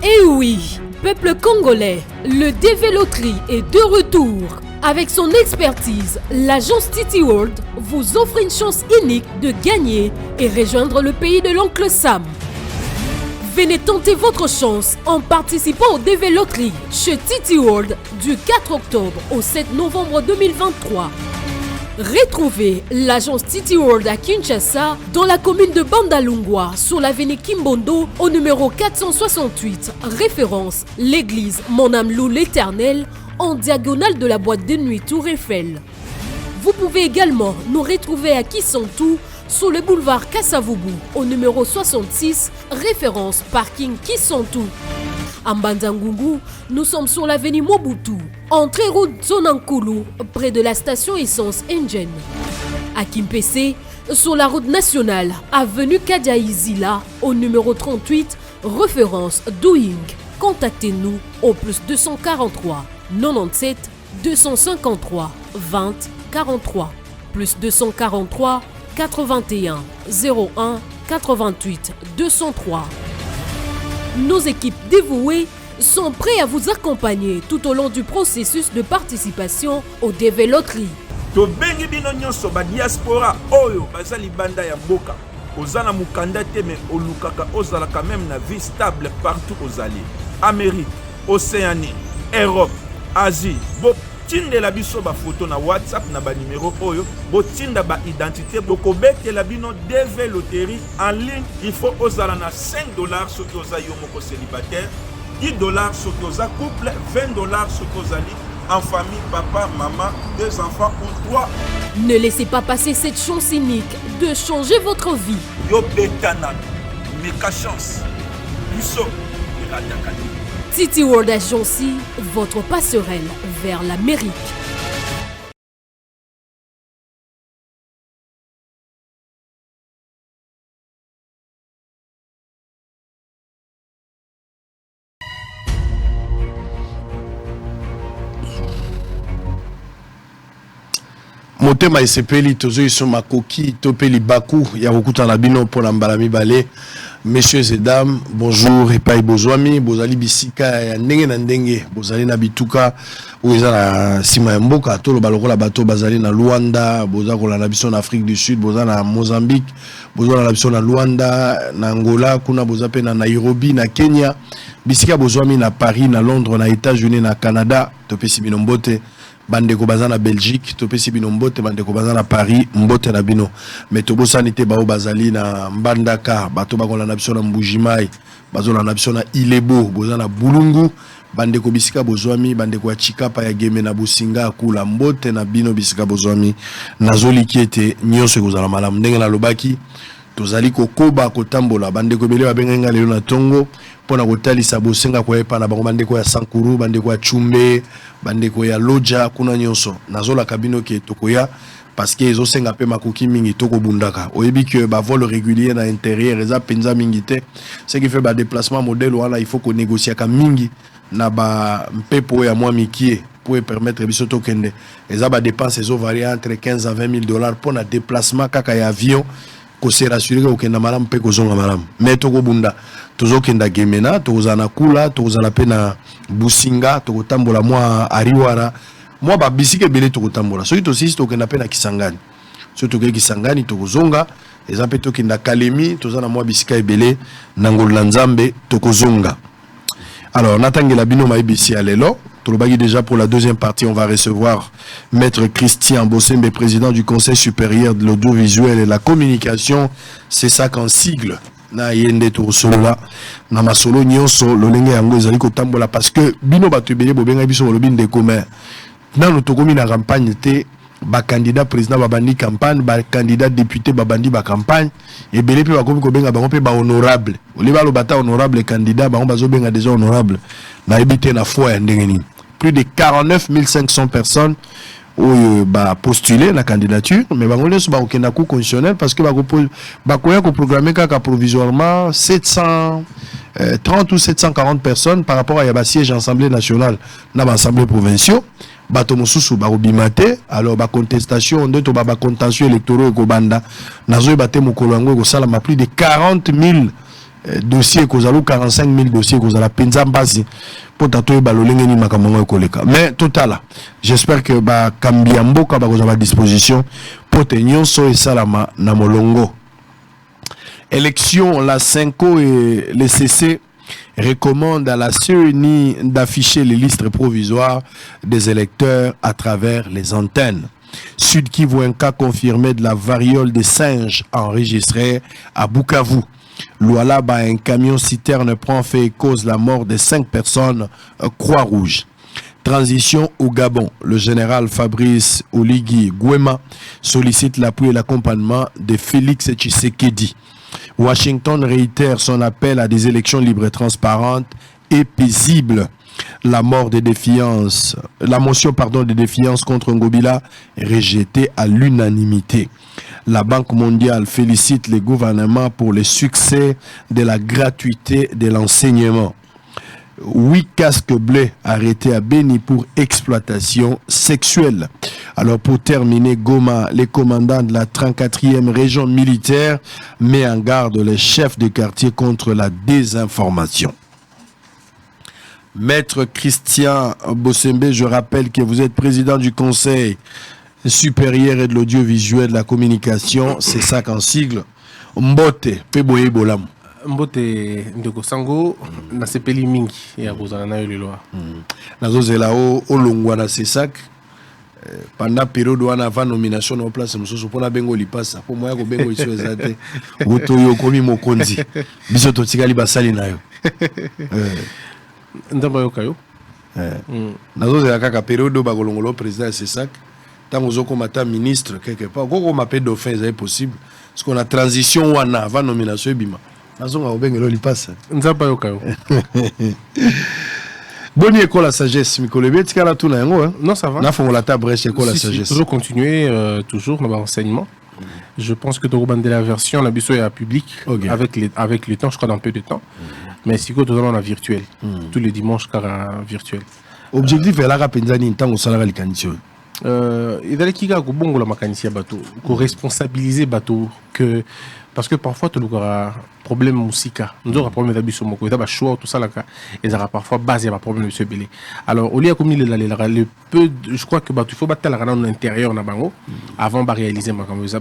Eh oui, peuple congolais, le DV Loterie est de retour. Avec son expertise, l'agence Titi World vous offre une chance unique de gagner et rejoindre le pays de l'oncle Sam. Venez tenter votre chance en participant au DV Loterie chez Titi World du 4 octobre au 7 novembre 2023. Retrouvez l'agence Titi World à Kinshasa dans la commune de Bandalungwa sur l'avenue Kimbondo au numéro 468, référence l'église Mon âme loue l'Éternel en diagonale de la boîte de nuit Tour Eiffel. Vous pouvez également nous retrouver à Kisantu sur le boulevard Kassavubu au numéro 66, référence parking Kisantu. À Mbandangungu, nous sommes sur l'avenue Mobutu, entrée route Zonankulu, près de la station essence Engine. À Kimpese, sur la route nationale, avenue Kadiaïzila, au numéro 38, référence Doing. Contactez-nous au plus 243 97 253 20 43, plus 243 81 01 88 203. Nos équipes dévouées sont prêtes à vous accompagner tout au long du processus de participation au DV Loterie. To bengi bino nyonso ba diaspora oyo bazali banda ya mboka. Ozana mukanda te me olukaka ozala quand même na vie stable partout ozali. Amérique, Océanie, Europe, Asie. Bo tindela biso ba photo na WhatsApp na ba numéro oyo. Bo tinda ba identité boko betela bino DV Loterie en ligne. Il faut ozala na $5 soki oza yo moko célibataire, $10 soki oza couple, $20 soki ozali en famille, papa, maman, 2 enfants ou 3. Ne laissez pas passer cette chance unique de changer votre vie. Yo betana, meka chance. Biso, Titi World Agency, votre passerelle vers l'Amérique. Motema esepeli tozo iso makoki topeli baku ya kokuta na bino pona mbala mibale. Messieurs et dames, bonjour et paï bozwami, bozali bisika ya ndenge na ndenge, bozali na bituka oza na sima ya mboka tolo balokola bato bazali na Luanda, boza kola na biso na Afrique du Sud, boza na Mozambique, boza na biso na Luanda, na Angola, kuna boza pe na Nairobi na Kenya, bisika bozwami na Paris, na Londres, na États-Unis, na Canada, topesi bino mbote. Bandeko baza na Belgique, topesi bino mbote, bandeko baza na Paris, mbote na bino. Mais tobosani te bao bazali na Mbandaka, bato bakola na biso na Mbujimai, bazola na biso na Ilebo, boza na Bulungu, bandeko bisika bozwami, bandeko ya Chikapa ya Geme na Businga akula mbote na bino bisika bozwami. Nazoli kiete nyonso kozala malamu ndenge na lobaki. Tozali kokoba kotambola bandeko bele babenga lelo na tongo pona kotalisa bosenga ko epa na bango bandeko ya Sankuru, bandeko ya Chumbe, bandeko ya Loja kuna nyonso nazola kabino ke tokoya parce que ezo senga pe makoki mingi toko bundaka oyebi que ba vol régulier na intérieur eza penza mingi te ce qui fait ba déplacement modèle wala il faut ko négocier ka mingi na ba mpepo ya mwa mikie pour permettre biso tokende eza ba dépenses ezo varier entre 15 à 20 000 $ pour na déplacement kaka ya avion ko se rassurer ko kenda malam pe ko zonga malam mais toko bunda tozo kenda Gemena toza na kula toza la pena Businga toko tambola mwa Ariwara mwa ba bisike belé toko tambola soki to sisi toko kenda pena Kisangani so toko Kisangani toko zonga eza pe toko kenda Kalemi toza na mwa bisika ebele na Ngolila Nzambe toko zonga. Alors natangela bino maibisi alelo. Déjà pour la deuxième partie, on va recevoir Maître Christian Bossembe, président du Conseil supérieur de l'audiovisuel et la communication. C'est ça qu'en sigle. Na yende to solo na masolo nyonso lolenge yango ezali ko tambola parce que bino bato ebele bobenga biso lobine de commun. Na no tokomi na campagne te ba candidat président babandi campagne, ba candidat député babandi ba campagne et belé pe bakomi ko benga bango pe ba honorable. Oli ba lo bata honorable candidat bango bazo benga déjà honorable. Na ebité na foi ya ndenge nini. Plus de 49 500 personnes ont postulé la candidature, mais bango leso ba okenda ku constitutionnel parce que ba koya ko programmer kaka provisoirement 730 ou 740 personnes par rapport à yaba siège assemblée nationale na ba assemblée provinciale. Bato mosusu ba obimate alors ba contestation ndeto ba contention électoraux ko banda nazo bate mokolo yango ko sala ma plus de 40 000 dossier kozalo 45 000 dossiers kozala penza mbasi po tato e balolenge ni makamongo koleka mais totala j'espère que ba kambia mboka ba kozala disposition po te nyonso e salama na molongo. Élection, la Cinco et le CC recommandent à la CENI d'afficher les listes provisoires des électeurs à travers les antennes. Sud Kivu, un cas confirmé de la variole des singes enregistré à Bukavu. Lualaba, un camion citerne prend fait et cause la mort de 5 personnes, Croix-Rouge. Transition au Gabon. Le général Fabrice Oligui Nguema sollicite l'appui et l'accompagnement de Félix Tshisekedi. Washington réitère son appel à des élections libres et transparentes et paisibles. La motion de défiance contre Ngobila est rejetée à l'unanimité. La Banque mondiale félicite les gouvernements pour le succès de la gratuité de l'enseignement. 8 casques bleus arrêtés à Beni pour exploitation sexuelle. Alors pour terminer, Goma, les commandants de la 34e région militaire met en garde les chefs de quartier contre la désinformation. Maître Christian Bossembe, je rappelle que vous êtes président du Conseil supérieur et de l'audiovisuel de la communication, c'est ça qu'en sigle. Mbote, Peboye Bolam. Mbote ndeko sango na sepeli mingi ya kozala na yo lelo. Nazozela o longwa na sesak pendant période wana avant nomination na place mususu pona bengo lipasa po moya ko bengo iso ezate oto yo komi mokonzi biso to tikali basali na yo ndamba yo kayo nazozela kaka période ba kolongolo président sesak tango zoko mata ministre quelque part koko m'appelle dauphin c'est possible parce qu'on a transition wana avant nomination bima. Bonne école à sagesse, Mikolebe, tu as tout là, non, ça va. N'a pas la table école à sagesse. Toujours continuer, toujours dans l'enseignement. Je pense que tu as la version, la biso est public avec le temps, je crois dans peu de temps. Mais si tu as la virtuel, tous les dimanches, car virtuel. Objectif est là, rapidement, tant au salaire de candidature. Il y a qui a bon la mécanicien bateau, qu'on responsabiliser bateau que parce que parfois tu as problème musica, nous avons problème d'abus moko, il y a choix tout ça là, et ça parfois basé à problème de ce belé. Alors au lieu comme le peu, je crois que bateau il faut battre la rana intérieur na bango avant de réaliser ma comme ça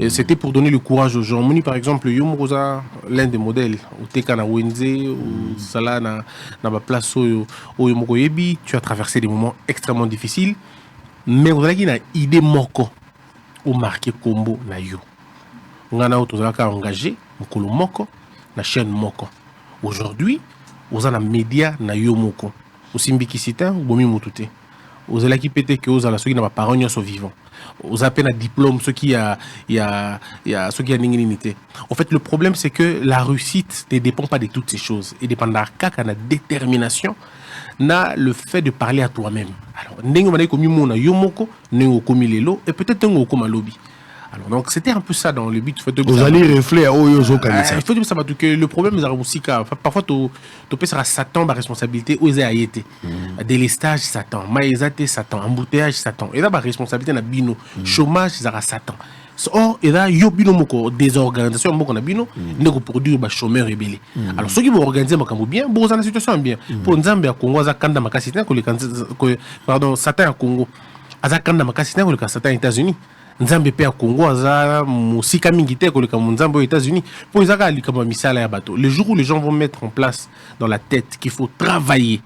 et c'était pour donner le courage aux gens. Moni par exemple Yom Rosa, l'un des modèles au Teka na Wenze ou Sala na ba place au Yomoko Yebi, tu as traversé des moments extrêmement difficiles. Mais vous avez une idée moko ou marqué combo na yo. On a engagé mokolo moko na chaîne moko. Aujourd'hui, vous avez un média na yo moko. Aussi mbikisita ou bomi mutute. Vous avez qui pété que vous avez ceux qui n'ont pas parole sont vivants. Vous avez un diplôme ceux qui a ceux qui a n'ingénité. En fait, le problème c'est que la réussite ne dépend pas de toutes ces choses. Il dépend de la détermination. Na le fait de parler à toi-même. Alors, nengo manaï komi mona yomoko, nengo komi lelo, et peut-être nengo koma lobby. Alors, donc, c'était un peu ça dans le but. Vous allez réfléchir à Oyozo Kanisa. Il faut dire ça, parce que le problème, c'est que parfois, tu peux faire Satan, la responsabilité, ou les ayété. Délestage, Satan. Maïzate, Satan. Embouteillage, Satan. Et là, la responsabilité, na bino. Chômage, c'est Satan. Or, il y a des organisations qui ont produit des chômeurs rebelles. Alors, ceux qui vont organiser bien, ils ont une situation bien. Pour nous, Zambie, Congo, pardon, Satan au Congo, Azakanda Makasita, le Satan aux États-Unis. Nzambe pe Congo, Aza Musika Mingite, le Nzambe aux États-Unis. Pour les Aga, le jour où les gens vont mettre en place dans la tête qu'il faut travailler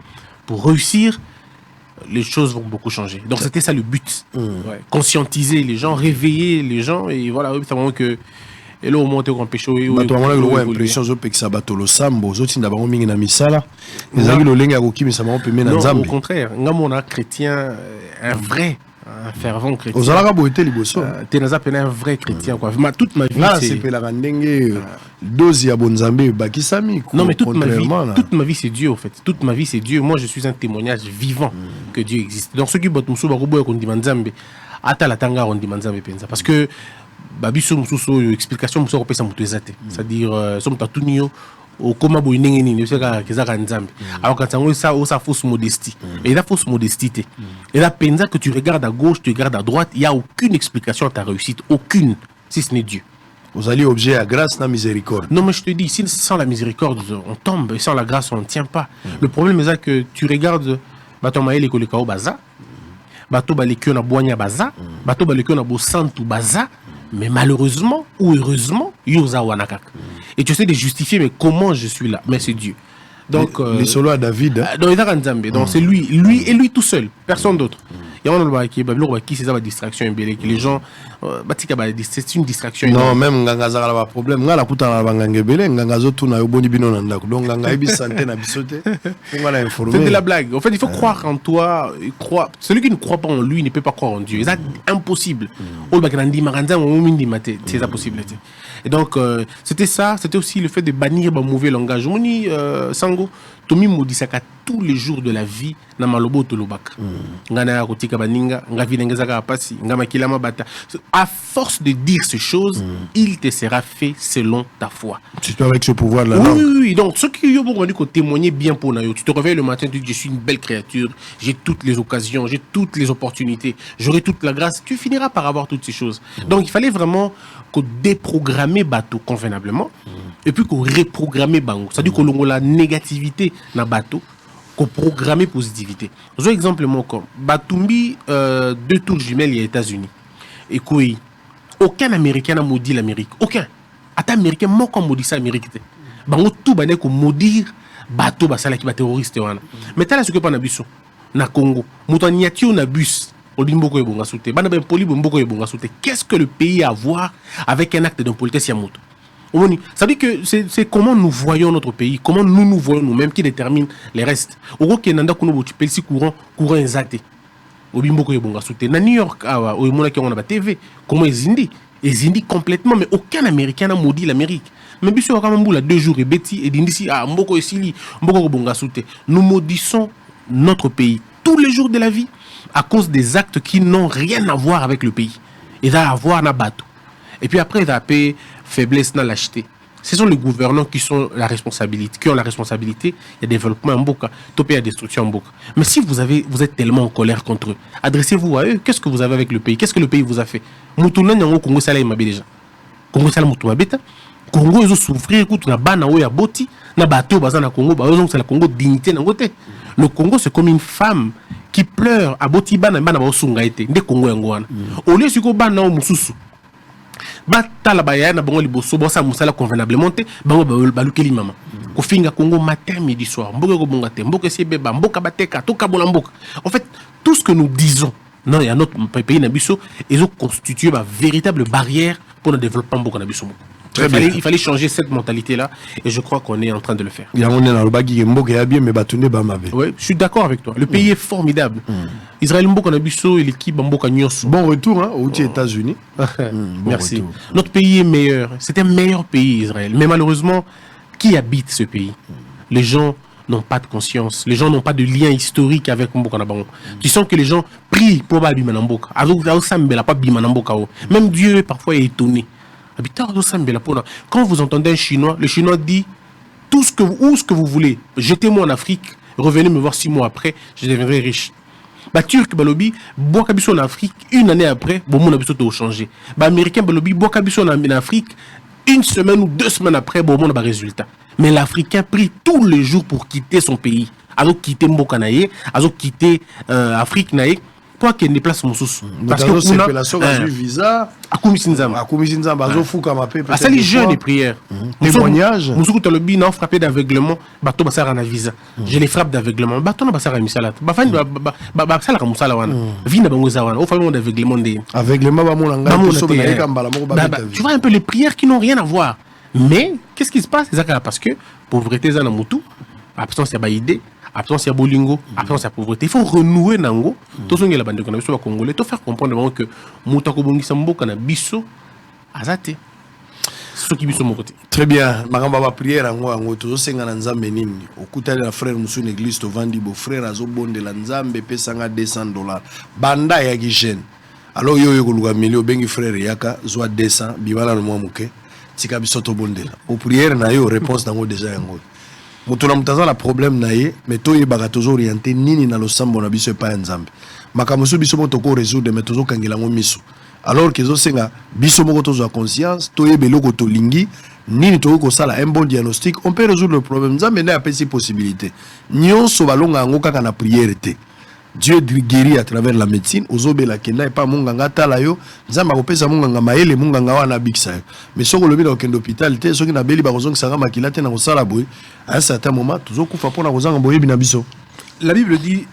pour réussir, les choses vont beaucoup changer. Donc c'était ça le but. Ouais. Conscientiser les gens, réveiller les gens et voilà, c'est vraiment que et là au moins on peut chaud et impression que ça bateau le sambo zoti ndabango mingi na misala ezali lo lenga koki mais ça m'a pemé na nzambe. Au contraire, ngamona chrétien un vrai un fervent chrétien. Aux alaka boité liboso. Tenaza pena un vrai chrétien quoi. Toute ma vie c'est pe la randenge dozi ya bonzambe bakisami. Non mais toute ma vie c'est Dieu en fait. Toute ma vie c'est Dieu. Moi je suis un témoignage vivant que Dieu existe. Donc ceux qui botent musu bakubo ya kondi manzambe ata la tanga kondi manzambe penza parce que babiso musu explication musu ko pesa mutu ezate. C'est-à-dire somme tatunio au comment boinenge nini c'est ka kezaka nzambe. Alors quand ça ça fausse modestie. Et la fausse modestie et la penza que tu regardes à gauche, tu regardes à droite, il y a aucune explication à ta réussite, aucune si ce n'est Dieu. Vous allez objet à grâce na miséricorde. Non, mais je te dis, sans la miséricorde, on tombe, et sans la grâce, on ne tient pas. Le problème est que tu regardes, bato maele kolekao baza, bato balekio na boanya baza, bato balekio na bo santu baza, mais malheureusement ou heureusement, yoza wanakak. Et tu essaies de justifier, mais comment je suis là? Mais c'est Dieu. Donc, les solos à David. Donc c'est lui et lui tout seul, personne d'autre. Il y a un qui c'est ça, distraction, les gens, c'est une distraction. Non, même nganga za la problème. Ngala kuta banganga belé, nganga zotu na yoboni bino na ndako. Donc nganga ibi santé na bisoté. Ngala informé. C'est de la blague. En fait, il faut croire en toi, celui qui ne croit pas en lui ne peut pas croire en Dieu. C'est impossible. C'est impossible. Et donc c'était ça, c'était aussi le fait de bannir le mauvais langage. Moni Sango Tomi modisaka tous les jours de la vie na malobo tolobaka. Ngana kotika baninga, ngavi ngezaka pasi, ngama kilama bata. À force de dire ces choses, il te sera fait selon ta foi. Tu avec ce pouvoir là. Oui. Donc ceux qui ont témoigner bien pour Nayo, tu te réveilles le matin, tu dis je suis une belle créature, j'ai toutes les occasions, j'ai toutes les opportunités, j'aurai toute la grâce, tu finiras par avoir toutes ces choses. Donc il fallait vraiment qu'on déprogrammer bateau convenablement et puis qu'on reprogrammer bango. C'est-à-dire qu'on a la négativité na bateau, qu'on programme positivité. J'ai exemple mon comme Batumbi 2 tours jumelles aux États-Unis. Et quoi, aucun Américain n'a maudit l'Amérique. Aucun. Attends Américain moi comme maudit ça Amérique. Bango tout bané ko maudire bateau basala qui ba terroriste wana. Mais t'as là ce que pas na biso na Congo. Moutaniati na bus. Qu'est-ce que le pays a à voir avec un acte d'impolitesse Yamoto? Ça veut dire que c'est comment nous voyons notre pays, comment nous voyons nous-mêmes qui détermine les restes. Au gros, il y a un courant exact. Au New York, on a TV, comment ils indient complètement, mais aucun Américain n'a maudit l'Amérique. Mais bien sûr, quand on a 2 jours et Betty et d'ici à Mboko et Sili, nous maudissons notre pays tous les jours de la vie à cause des actes qui n'ont rien à voir avec le pays. Et ça à voir na bateau. Et puis après, il a payé faiblesse dans l'acheter. Ce sont les gouvernants qui ont la responsabilité, il y a développement en Boka, il y a destruction en Boka. Mais si vous êtes tellement en colère contre eux, adressez-vous à eux. Qu'est-ce que vous avez avec le pays? Qu'est-ce que le pays vous a fait? Moutounan yango Congo sala imabe déjà. Congo sala moutouma beta. Congo ils ont souffert, écoute, na bana oya boti, na bateau baza na Congo, ba c'est la Congo dignité na côté. Le Congo c'est comme une femme qui pleure à boti bana bana ba osunga été. Nde Congo yango wana. Au lieu siko bana o mususu. Batala baya na bango liboso bosa musala convenablement te bango balukeli mama ko finga Congo matin midi soir mboka ko bonga te mboka si beba mboka bateka to kabola mboka. En fait tout ce que nous disons non il y a notre pays na biso ils ont constitué une véritable barrière pour le développement mboka na biso. Il fallait changer cette mentalité-là et je crois qu'on est en train de le faire. Oui, je suis d'accord avec toi. Le pays est formidable. Israël Mboka Nabiso et l'équipe Mboka Nyos. Bon retour aux États-Unis. Merci. Retour. Notre pays est meilleur. C'est un meilleur pays, Israël. Mais malheureusement, qui habite ce pays? Les gens n'ont pas de conscience. Les gens n'ont pas de lien historique avec Mboka Nabango. Tu sens que les gens prient pour Bimanamboka. Même Dieu parfois est étonné. Quand vous entendez un Chinois, le Chinois dit où ce que vous voulez, jetez-moi en Afrique, revenez me voir 6 mois après, je deviendrai riche. Turc Balobi, bois kabiso en Afrique, 1 année après, bon mon habiso doit changer. Américain Balobi, bois kabiso en Afrique, 1 semaine ou 2 semaines après, bon mon résultat. Mais l'Africain prie tous les jours pour quitter son pays. Alors quitter Mboka Naye, alors quitter Afrique Naye. Toi qui ne place mon sous. Parce que on a visa. À Kumisinzamba, à ça les jeunes et prières. Témoignage. Moussou Talobi n'a frappé d'aveuglement. Bateau Bassara na visa. Je les frappe d'aveuglement. Bateau Bassara misalat. Bafan Bassala Kamusala wan. Vina Bangozawan. Au fameux d'aveuglement des. Aveuglement tu vois un peu les prières qui n'ont rien à voir. Mais qu'est-ce qui se passe? Parce que pauvreté Zanamutu, absence de idée. Absence de bolingo, absence de pauvreté. Il faut renouer nango. Tout ce qui est la bande de Congolais, tout faire comprendre que Moutako Bongi Samboka na biso azate. C'est ce qui biso mon côté. Très bien. Maramba ba prière ngo to senga na nzambe nini. Okuta la frère musu une église to vandi bo frère azo bonde la nzambe pesanga $200. Banda ya gijene. Alors yo koluka milio bengi frère yaka zo 200 bibala no mwa muke. Tika biso to bondela. Au prière na yo réponse nango déjà yango. Mutuna mutaza la problème naie mais to yebaka tozo orienté nini na losambo na biso pa nzambe makamusu biso moto ko résoudre mais tozo kangela ngo miso alors que zosenga biso moko tozo conscience toyebelo ko tolingi nini to ko sala un bon diagnostic on peut résoudre le problème. Nzambe na apesi possibilité nyonso balonga ngo kaka na prière te. Dieu guérit à travers la médecine. Ozobela kenda pas munganga tala yo. Nzamba kopesa munganga maele munganga wana biksa. Mais soko lobi na kendo hôpital te soki na beli ba kozonga sanga makila te na kosala boy. À un certain moment toujours kufa pona kozanga boye bina biso. La Bible dit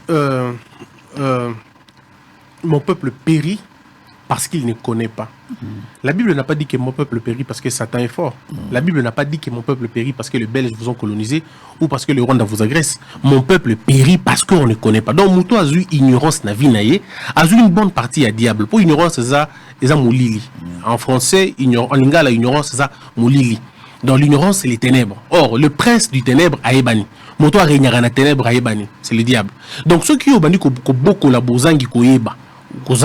mon peuple périt parce qu'il ne connaît pas. La Bible n'a pas dit que mon peuple périt parce que Satan est fort. La Bible n'a pas dit que mon peuple périt parce que les Belges vous ont colonisé ou parce que le Rwanda vous agresse. Mon peuple périt parce qu'on ne connaît pas. Donc, Mouto a eu ignorance na vinaye, a eu une bonne partie à diable. Pour ignorance, c'est ça moulili. En français, en lingala, ignorance, c'est ça moulili. Dans l'ignorance, c'est les ténèbres. Or, le prince du ténèbre a ébani. Moto a régnera na ténèbres a ébani. C'est le diable. Donc, ceux qui ont bani ko boko la bozangi ko eba. Comme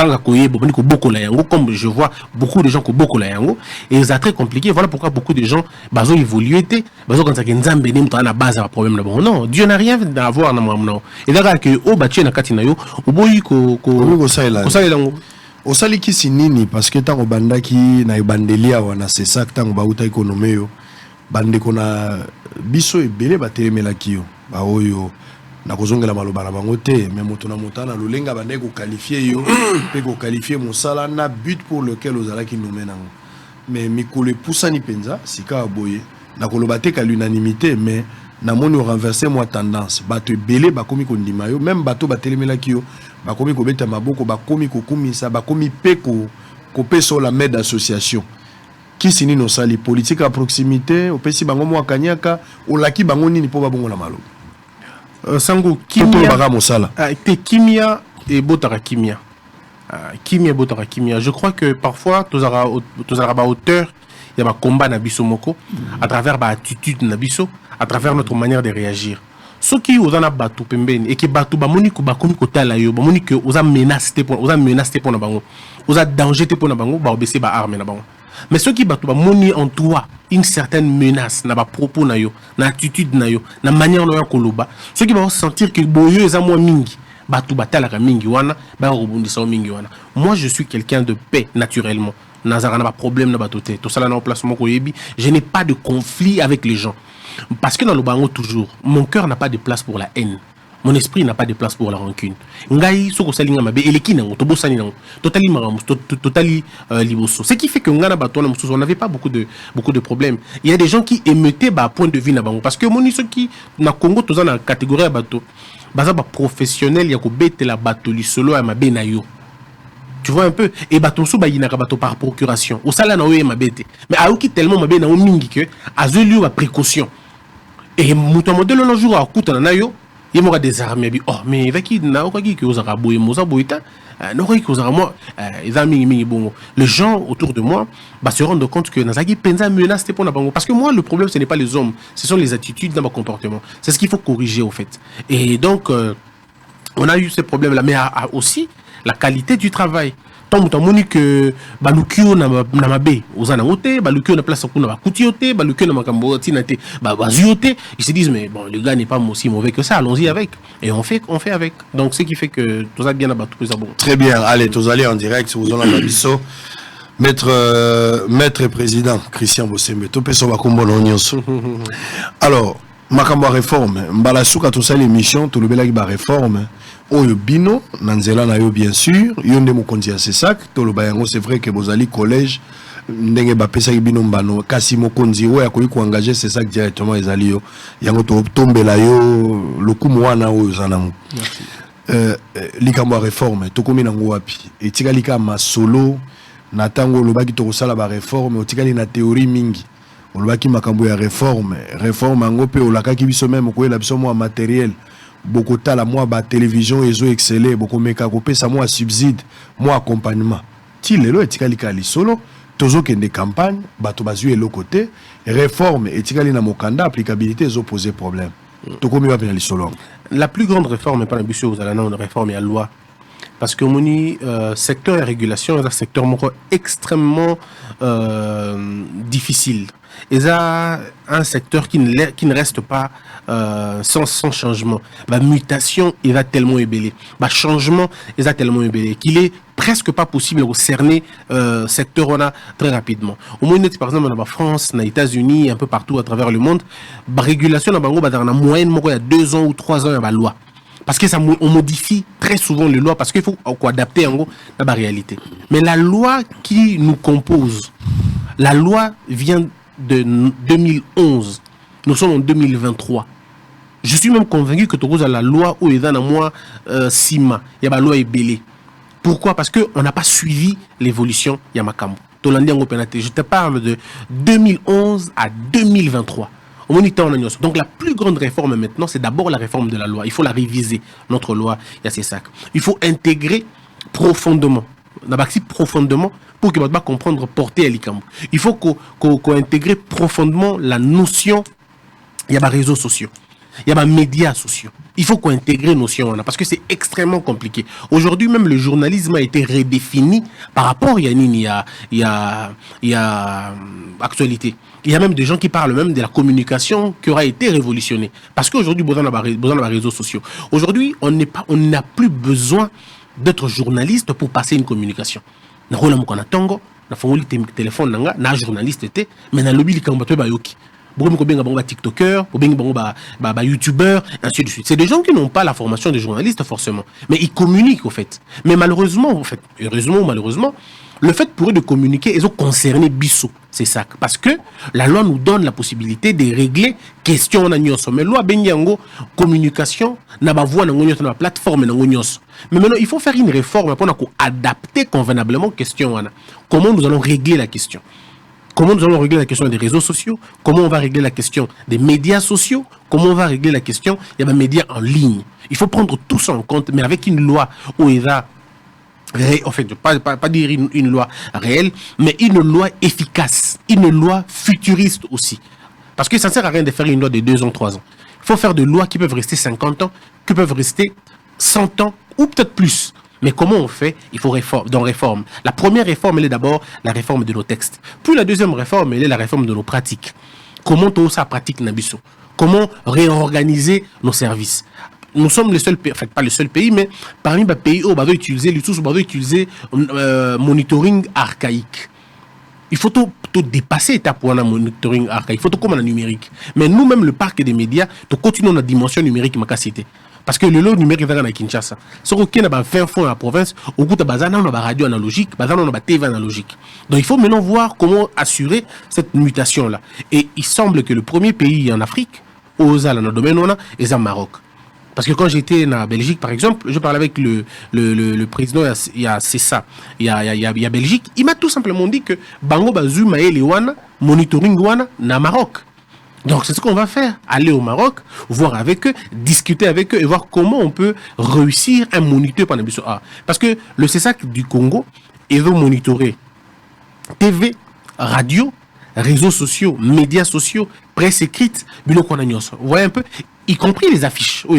je vois beaucoup de gens qui beaucoup la yango et c'est très compliqué. Voilà pourquoi beaucoup de gens bazo évolué été bazo quand ça nzambe ni mutana base à problème là. Non, Dieu n'a rien à voir na non. Et là que o batu na katina yo oboyi ko sala osali kisi nini parce que tant banda ki na bandelia wana c'est ça tant bauta économie yo bande kona biso ebele batelemela kiyo ba oyo na kozongela maloba na bango te mais moto na motana lolenga bande ko qualifier yo pe ko qualifier mosala na but pour lequel ozala ki nommé nango mais mikolo pusani penza sika boye na koloba te ka l'unanimité mais na moni renverser moi tendance bato ebele bakomi ko ndima yo même bato batelemela kiyo bakomi ko beta maboko bakomi ko kumisa bakomi pe ko peso la main d'association qui sini no sali politique à proximité opesi bango mo akanyaka olaki bango nini po babongo na malo. Sango kimia et botara kimia. Kimia botara kimia. Je crois que parfois tous araba auteur il y a un combat na biso moko à travers ba attitude na biso, à travers notre manière de réagir. Ce qui aux ana batu pembeni et que batu ba moni ko ba komi ko tala yo ba moni que aux a menacé pour na bango. Aux a danger pour na bango ba obese ba arme na bango. Mais ceux qui battent moni en toi une certaine menace na ba propos na yo na attitude na yo na manière na yo koloba ceux qui vont sentir que boyo eza moi mingi batu batala ka mingi wana ba rebondisa mingi wana. Moi je suis quelqu'un de paix naturellement nazara na ba problème na batoté tout ça là na placement ko yebi je n'ai pas de conflit avec les gens parce que dans le bango toujours mon cœur n'a pas de place pour la haine. Mon esprit n'a pas de place pour la rancune. Ngai soko salinga mabe eleki nango tobosani nango totali maramus totali liboso. Ce qui fait que ngana batona mususu on n'avait pas beaucoup de problèmes. Il y a des gens qui émettaient ba point de vue na bango parce que moni ceux qui na Congo toza na catégorie ya bato baza ba professionnel ya ko betela bato lisolo ya mabe na yo. Tu vois un peu et bato so ba yinaka bato par procuration. Au sala na oye mabete. Mais aoki tellement mabe na o mingi que azelu ba précaution. Et muto modèle un jour a kuta na yo il y a des armées oh mais il va qui n'a aucun qui aux arabes et mosa boita non qui aux arabes les amis bon les gens autour de moi se rendent compte que Nazaki penza menace pour bango parce que moi le problème ce n'est pas les hommes ce sont les attitudes dans mon comportement c'est ce qu'il faut corriger au fait et donc on a eu ces problèmes là mais aussi la qualité du travail tant que balukio na mabe ozana ngote balukio na place kuna bakutiote balukio na makambo tinate baziote ils se disent mais bon le gars n'est pas aussi mauvais que ça allons-y avec et on fait avec donc ce qui fait que tout ça bien abattu plus bon. Très bien allez tous allez en direct vous en avez biso maître président Christian Bosembe to peso bakombo nyonso alors makambo réforme mbala suka to sala émission to lobelaki ba réforme oyo bino nanzela na yo bien sûr yonde mokonzi ya sesak to loba yango c'est vrai que bozali collège ndenge ba pesa bino mbano kasi mokonzi oyo akoyi ko engager sesak directement ezali yo yango to tombela yo lokumu wana oyo zanango likambo réforme to komi nango wapi etikali ka masolo na tango lobaki to kosala ba réforme otikali na théorie mingi olobaki makambo ya réforme yango pe olakaki biso même ko ela biso mo matériel beaucoup ta la moi ba télévision ezo exceller beaucoup meka ko pesa moi subside moi accompagnement ti lelo etikali ka li solo tozo kende campagne bato bazu elo côté réforme etikali na mokanda applicabilité ezo poser problème to komi ba li solo. La plus grande réforme pas ambitieuse vous allez une réforme à loi parce que moni secteur et régulation est un secteur extrêmement difficile. Et ça, un secteur qui ne reste pas sans changement. La mutation, il va tellement ébélé. Le changement, il va tellement ébélé qu'il est presque pas possible de cerner secteur on a très rapidement. Au moins par exemple en France, aux États-Unis, un peu partout à travers le monde, la régulation dans la moyenne il y a 2 ans ou 3 ans il y a la loi. Parce que on modifie très souvent les lois parce qu'il faut adapter en gros la réalité. Mais la loi qui nous compose, la loi vient de 2011. Nous sommes en 2023. Je suis même convaincu que tu as la loi où il y a moi Sima, il y a la loi Ebélé. Pourquoi? Parce qu'on n'a pas suivi l'évolution Yamakambo. Je te parle de 2011 à 2023. Donc la plus grande réforme maintenant, c'est d'abord la réforme de la loi. Il faut la réviser, notre loi, il y a ces sacs. Il faut intégrer profondément, pour que va comprendre porter à l'Ikambo. Il faut qu'on intègre profondément la notion, il y a des réseaux sociaux. Il y a des médias sociaux. Il faut qu'on intègre nos notions parce que c'est extrêmement compliqué. Aujourd'hui, même le journalisme a été redéfini par rapport il y a actualité. Il y a même des gens qui parlent même de la communication qui aura été révolutionnée. Parce qu'aujourd'hui, besoin de réseaux sociaux. Aujourd'hui, on n'a plus besoin d'être journaliste pour passer une communication. Na rola mukana tongo, na fongoli téléphone nanga, na journaliste était, mais na lobby likambatwe ba yoki. Beaucoup de TikTokers, beaucoup YouTubers, ainsi de suite. C'est des gens qui n'ont pas la formation de journaliste forcément, mais ils communiquent au fait. Mais malheureusement, heureusement ou malheureusement, le fait pour eux de communiquer, ils ont concerné Bissot. C'est ça. Parce que la loi nous donne la possibilité de régler question en agnos. Mais loi benyango communication n'a pas voix dans la plateforme dans agnos. Mais maintenant, il faut faire une réforme pour adapter convenablement question. Comment nous allons régler la question? Comment nous allons régler la question des réseaux sociaux? Comment on va régler la question des médias sociaux? Comment on va régler la question des médias en ligne? Il faut prendre tout ça en compte, mais avec une loi où il va, en fait, pas dire une loi réelle, mais une loi efficace, une loi futuriste aussi. Parce que ça ne sert à rien de faire une loi de 2 ans, 3 ans. Il faut faire des lois qui peuvent rester 50 ans, qui peuvent rester 100 ans, ou peut-être plus. Mais comment on fait? Il faut réforme. La première réforme, elle est d'abord la réforme de nos textes. Puis la deuxième réforme, elle est la réforme de nos pratiques. Comment tout ça pratique Nabiso? Comment réorganiser nos services? Nous sommes le seul pays, en fait pas le seul pays, mais parmi les pays où on va utiliser monitoring archaïque. Il faut tout dépasser l'étape pour un monitoring archaïque. Il faut tout comme un numérique. Mais nous-mêmes, le parc des médias, nous continuons la dimension numérique ma cité. Parce que le lot numérique est à Kinshasa. Si on a 20 fonds à la province, on a une radio analogique, on a une TV analogique. Donc il faut maintenant voir comment assurer cette mutation-là. Et il semble que le premier pays en Afrique, dans le domaine, est le Maroc. Parce que quand j'étais en Belgique, par exemple, je parlais avec le président, il y a CESA, il y a Belgique, il m'a tout simplement dit que Bango Bazou Maël Wana, monitoring Wana, na Maroc. Donc c'est ce qu'on va faire, aller au Maroc, voir avec eux, discuter avec eux et voir comment on peut réussir un moniteur pendant A. Parce que le CESAC du Congo, il veut monitorer TV, radio, réseaux sociaux, médias sociaux, presse écrite, Vous voyez un peu, y compris les affiches. Nous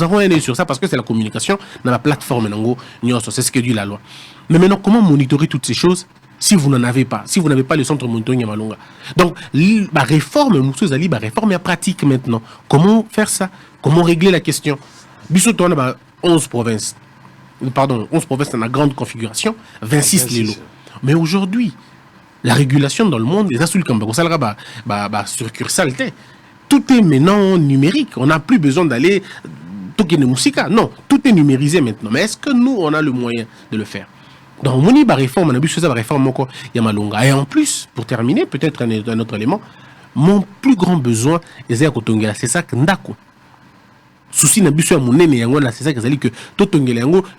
avons un œil sur ça parce que c'est la communication dans la plateforme. C'est ce que dit la loi. Mais maintenant, comment monitorer toutes ces choses si vous n'en avez pas, si vous n'avez pas le centre monitoring Yamalonga? Donc, la réforme, Moussou Zali, la réforme est pratique maintenant. Comment faire ça? Comment régler la question? Bissot, on a 11 provinces. Pardon, 11 provinces dans la grande configuration, 26 les lots. Mais aujourd'hui, la régulation dans le monde, les assuls comme succursale, tout est maintenant numérique. On n'a plus besoin d'aller tout est musique. Non, tout est numérisé maintenant. Mais est-ce que nous, on a le moyen de le faire? Donc, on a réforme, on a vu ça, réforme encore Yamalonga. Et en plus, pour terminer, peut-être un autre élément, mon plus grand besoin, c'est ça que Ndako. Souci n'a plus à mon nez, c'est ça que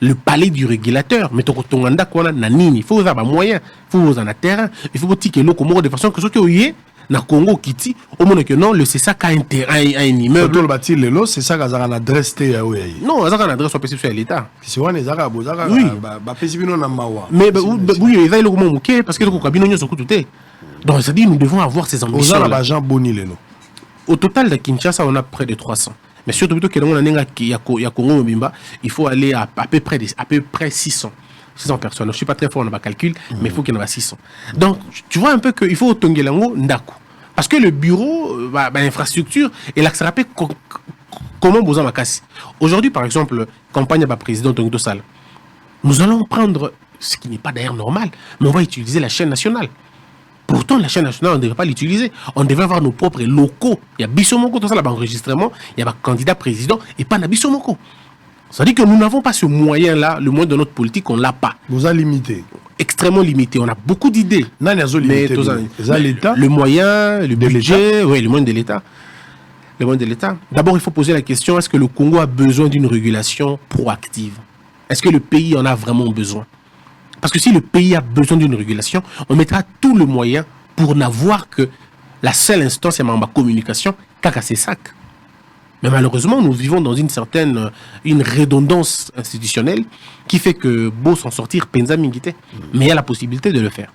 le palais du régulateur, mais il faut avoir moyen, il faut avoir un terrain, il faut que l'eau de façon que ce qui est na Congo Kiti, au moins que non, le c'est ça qu'a un immeuble. Le bâti le c'est ça qu'a une adresse non, ça a une adresse sur l'État. C'est vrai les arabes, oui. Mais oui, il va le moment parce que le cabine sur tout est. Donc ça dit nous devons avoir ces ambitions. Au total de Kinshasa, on a près de 300. Mais surtout que dans a Congo Mobimba, il faut aller à peu près 600 personnes. Je ne suis pas très fort dans ma calcul, mais il faut qu'il y en ait 600. Donc, tu vois un peu qu'il faut Tongelango Ndaku. Parce que le bureau, l'infrastructure, et l'accès rapide Comment Boza Makassi? Aujourd'hui, par exemple, campagne à président Tonguito Sall. Nous allons prendre, ce qui n'est pas d'ailleurs normal, mais on va utiliser la chaîne nationale. Pourtant, la chaîne nationale, on ne devrait pas l'utiliser. On devrait avoir nos propres locaux. Il y a Bissomoko, tout ça, là-bas, enregistrement. Il y a un candidat président et pas na Bissomoko. Ça veut dire que nous n'avons pas ce moyen-là. Le moyen de notre politique, on ne l'a pas. Vous avez limité. Extrêmement limité. On a beaucoup d'idées. Mais l'État, le moyen, le budget, oui, le moyen de l'État. Le moyen de l'État. D'abord, il faut poser la question, est-ce que le Congo a besoin d'une régulation proactive? Est-ce que le pays en a vraiment besoin? Parce que si le pays a besoin d'une régulation, on mettra tout le moyen pour n'avoir que la seule instance, c'est ma communication, kaka c'est sac. Mais malheureusement, nous vivons dans une certaine redondance institutionnelle qui fait que beau s'en sortir, penza mingite. Mais il y a la possibilité de le faire.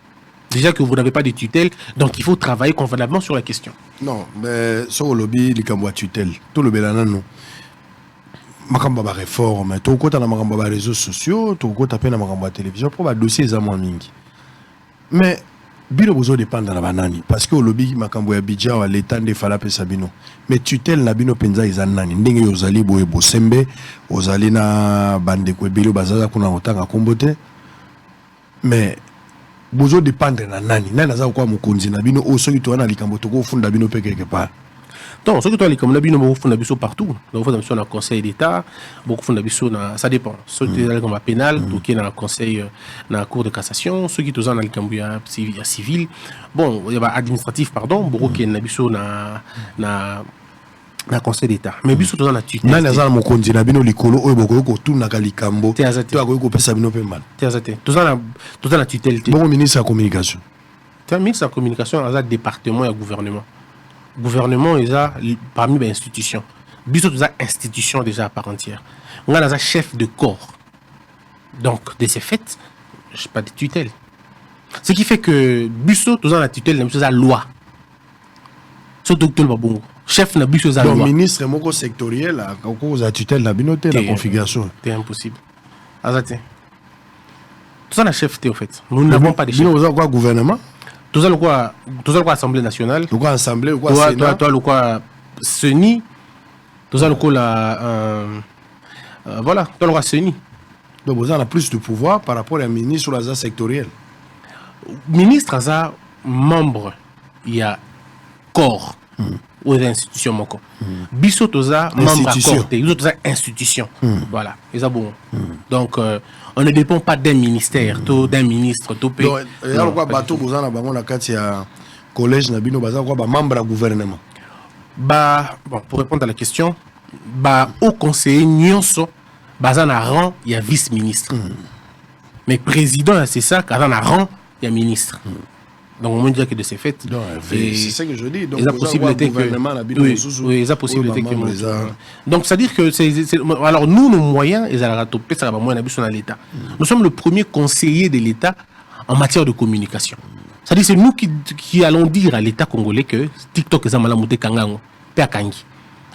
Déjà que vous n'avez pas de tutelle, donc il faut travailler convenablement sur la question. Non, mais sur le lobby, il y a tutelle. Tout le bélanan, non. Makamba ba réforme, tout côté na makamba ba réseaux sociaux, tout côté peine na makamba télévision pour ba dossier za moins mingi. Mais bino bozo dépendre na banani parce que au lobby makambo ya bidja wa l'état de fala pesa bino. Mais tutelle na bino penza izanani ndenge yozali boye bosembe, ozali na bande ko ebelo bazaza kuna otanga kombote. Mais bozo dépendre na nani naza kwa mukonzi na bino o soki to na likambo to ko funda bino pe quelque part. Donc, ce que tu as dit, comme l'habit, nous avons partout. Nous avons dans le Conseil d'État, beaucoup de ça dépend. Ceux qui sont dans le pénal, ceux qui sont dans le Conseil, dans la Cour de cassation, ceux qui sont dans le Cambouya civil, bon, il y a administratif, pardon, beaucoup qui sont dans le Conseil d'État. Mais ils sont dans la tutelle. Nani azana mokonzi na bino likolo oyo boko tout na kalikambo. To akoki ko pesa bino pe mal. Tout dans la tutelle. Bon ministre de la communication. Tu as ministre de la communication dans un département et un gouvernement. Gouvernement est parmi les institutions. Biso toutes les institutions déjà à part entière. On a un chef de corps. Donc, de ces faits, je n'ai pas de tutelle. Ce qui fait que Biso toutes la tutelle n'a pas de loi. Surtout que le bon chef n'a pas de loi. Donc, ministre moko sectoriel à cause de la tutelle n'a pas la configuration. C'est impossible. Azate. Tout ça la chef en fait. Nous n'avons pas de chef. Nous avons quoi gouvernement? Tout ça, le quoi Assemblée nationale. Le quoi Assemblée, le quoi Sénat. Toi, le quoi CENI. Tout ça, le quoi voilà, toi, le quoi CENI. Donc, vous avez plus de pouvoir par rapport à un ministre ou à la sectoriel. Ministre, à membre, il y a corps ou des institutions. Biso, toza membre à corps, il y a des institutions. Voilà, c'est bon. Donc, on ne dépend pas d'un ministère, d'un ministre, tout pays. Donc, il y a quoi bateau, vous avez un collège, vous avez un membre du gouvernement. Bon, pour répondre à la question, au conseiller Nyonso, bazan a rang, il y a vice-ministre. Mais président, c'est ça, quand on a rang, il y a ministre. Donc, on peut dire que de ces faits. C'est ça que je dis. Donc, il y a possibilité que. Oui, il y a possibilité que. Donc, c'est-à-dire que. Alors, nous, nos moyens, l'État. Nous sommes le premier conseiller de l'État en matière de communication. C'est-à-dire c'est nous qui allons dire à l'État congolais que TikTok est un monté Kangango, Père Kangi.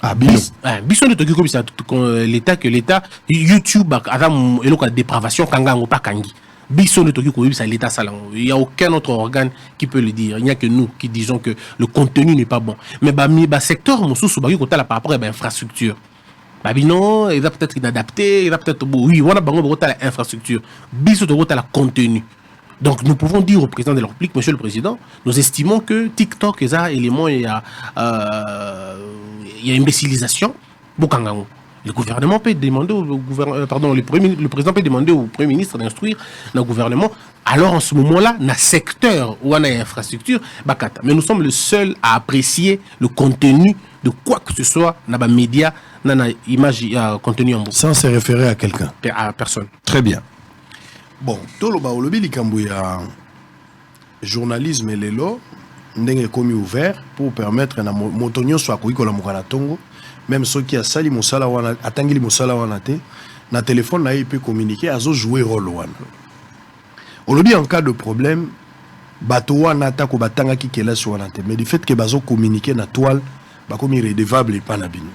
Ah, bien. Bisson de l'État, que l'État, YouTube, a une dépravation Kangango, pas Kangi. Bisson de Tokyo, l'État salant. Il n'y a aucun autre organe qui peut le dire. Il n'y a que nous qui disons que le contenu n'est pas bon. Mais le secteur, par rapport à l'infrastructure. Non, il va peut-être inadapté, il va peut-être. Oui, on a l'infrastructure. Bisson de la contenu. Donc nous pouvons dire au président de la République, Monsieur le Président, nous estimons que TikTok est un élément, il y a imbécilisation. Le gouvernement peut demander au gouvernement, le président peut demander au Premier ministre d'instruire le gouvernement. Alors en ce moment-là, dans le secteur où on a une infrastructure, mais nous sommes le seuls à apprécier le contenu de quoi que ce soit dans les médias, dans l'image, contenu en sans se référer à quelqu'un. À personne. Très bien. Bon, tout le lobby likambu ya journalisme et les lois ndenge komi ouvert pour permettre na motonyo soit ko ikola mukana tongo même ceux qui a sali musala wana atangili musala wana te na téléphone na peut communiquer azo jouer rôle wana. On le dit en cas de problème bato wana ta ko batanga ki kela sur wana te mais du fait que bazo communiquer na toile ba komi redevable et pas na bino.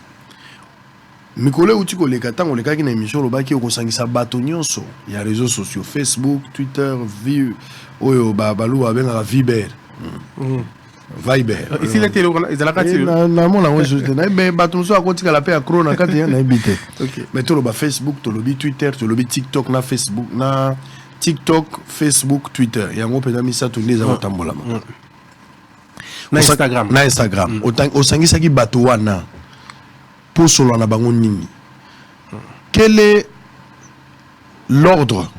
Mikole uti ko leka tango leka ki na émission lobaki okosangisa bato nyonso ya réseaux sociaux Facebook, Twitter, oyo balu abenga Viber. Viber. Et si la télé, ils ont la carte. Na mon ango juste na be bato so akoti kala pe akro na kati na ebite. OK. Mais to lo ba Facebook, to lo bi Twitter, to lo bi TikTok na Facebook na TikTok, Facebook, Twitter. Yango pena misa to les za tambola. Na Instagram. Na Instagram. Au sangisa ki bato wana pour solo na bango nini. Quel est l'ordre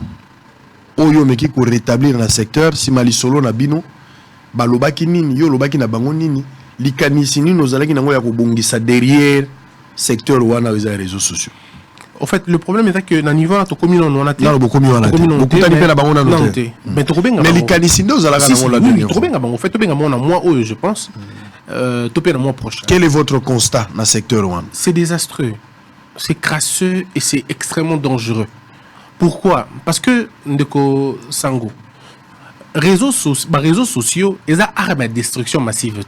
oyo meki ko rétablir na secteur si mali solo na bino balobaki nini yo lobaki na bango nini likanisi nini ozalaki nango ya kobongisa derrière secteur wana les réseaux sociaux. En fait, le problème est que dans niveau to commune on a non beaucoup mieux on a beaucoup tani pe na bango na noté mais to benga mais likanisi ndo ozalaka nango la dernière to benga bango fait to benga mona moi oyo je pense to pe na moi proche. Quel est votre constat dans secteur wana? C'est désastreux, c'est crasseux et c'est extrêmement dangereux. Pourquoi? Parce que ndeko sango réseaux sociaux ils ont arme à destruction massive.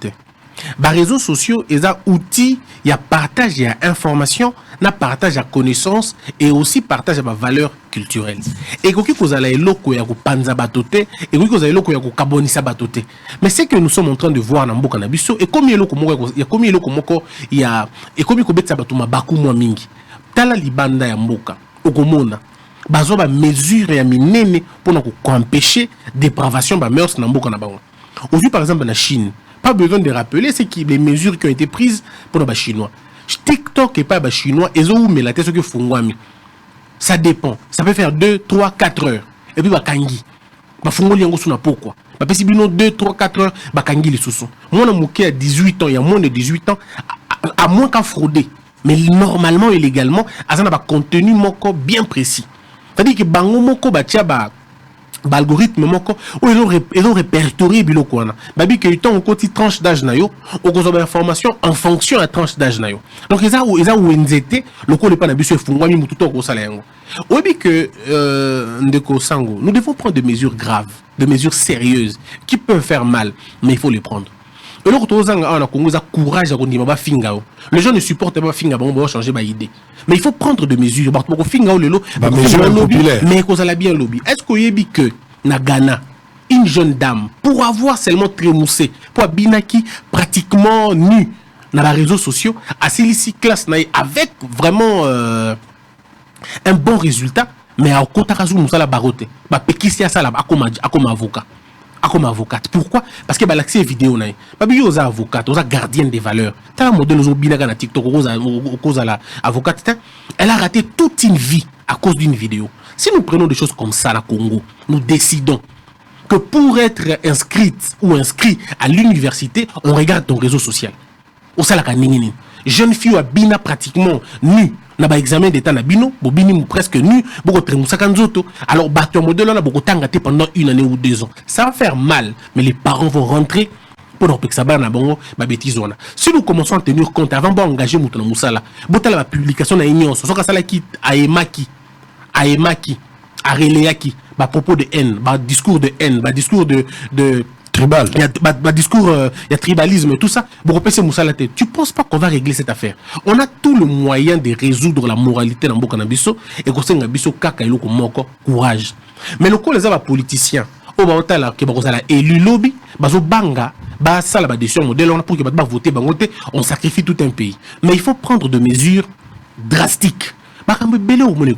Les réseaux sociaux ils ont outils, il y a partage, il y a information, il y a partage à connaissance et aussi partage à ma valeur culturelle. Et quand vous avez loko ya ko panza batote et quand vous avez loko ya ko kabonisa batote. Mais c'est que nous sommes en train de voir dans mboka na biso et comme loko moko il y a comme loko moko il y a et comme ko betsa bato mabaku mwa mingi. Tala libanda ya mboka okomona bazo ba mesure ya minene pour empêcher dépravation ba mœurs na mboka na bango. Aujourd'hui par exemple en Chine, pas besoin de rappeler c'est qui les mesures qui ont été prises pour les chinois. TikTok et pas les chinois, ils ont mis la tête sur que fungwami. Ça dépend, ça peut faire 2, 3, 4 heures et puis ba kangi. Ba fungoli yango suna pourquoi? Ba pesi bino 2, 3, 4 heures ba kangi les sousou. Moi na mouké à 18 ans, il y a moins de 18 ans à moins qu'à frauder. Mais normalement et légalement, ça n'a pas contenu moko bien précis. C'est-à-dire que bango moko batia ba algorithme moko ils ont répertorié biloko wana babi que tant on tranche d'âge na yo on consomme information en fonction à tranche d'âge na yo donc ils ont nzete loko le pas na biso efungwami mutu to ko sala yango obi que ndeko sango nous devons prendre des mesures graves, des mesures sérieuses qui peuvent faire mal mais il faut les prendre. Et là, on a courage à dire finga. Les gens ne supportent pas finga, on va changer d'idée. Mais il faut prendre des mesures. Mais qu'on a bien lobby. Est-ce qu'il y a que na Ghana, une jeune dame, pour avoir seulement trémoussé, pour binaki pratiquement nu dans les réseaux sociaux, à celui-ci classe avec vraiment un bon résultat, mais à Kotakazu Moussala Barote, bah Pekisia Sala, comme avocat. Comme avocate. Pourquoi? Parce que l'accès vidéo n'a pas bien aux avocates, aux gardiennes des valeurs. T'as un modèle aux binaga na TikTok aux la avocate. Elle a raté toute une vie à cause d'une vidéo. Si nous prenons des choses comme ça à Congo, nous décidons que pour être inscrite ou inscrit à l'université, on regarde ton réseau social. Au salaka ningini. Jeune fille à bina pratiquement nue. Na ba examen d'état na bino, bobini presque nu, boko tremusaka nzoto. Alors bato modèle là boko tangate pendant 1 année ou 2 ans. Ça va faire mal, mais les parents vont rentrer pour leur ça na bango ba bêtise wana. Si nous commençons à tenir compte avant de engager mutu na musala, botala la publication na union, soka sala ki aemaki, a relayaki, ba propos de haine, ba discours de haine, ba discours de tribal. Il y a discours, il y a tribalisme et tout ça. Tu penses pas qu'on va régler cette affaire? On a tout le moyen de résoudre la moralité dans Boka Nabiso et qu'on s'en abisso kaka eloko moko courage. Mais le coup les politiciens, au bantala que bazala élu lobby, bazo banga, ba sala ba décision modèle on a pour que ba voter bangote, on sacrifie tout un pays. Mais il faut prendre des mesures drastiques.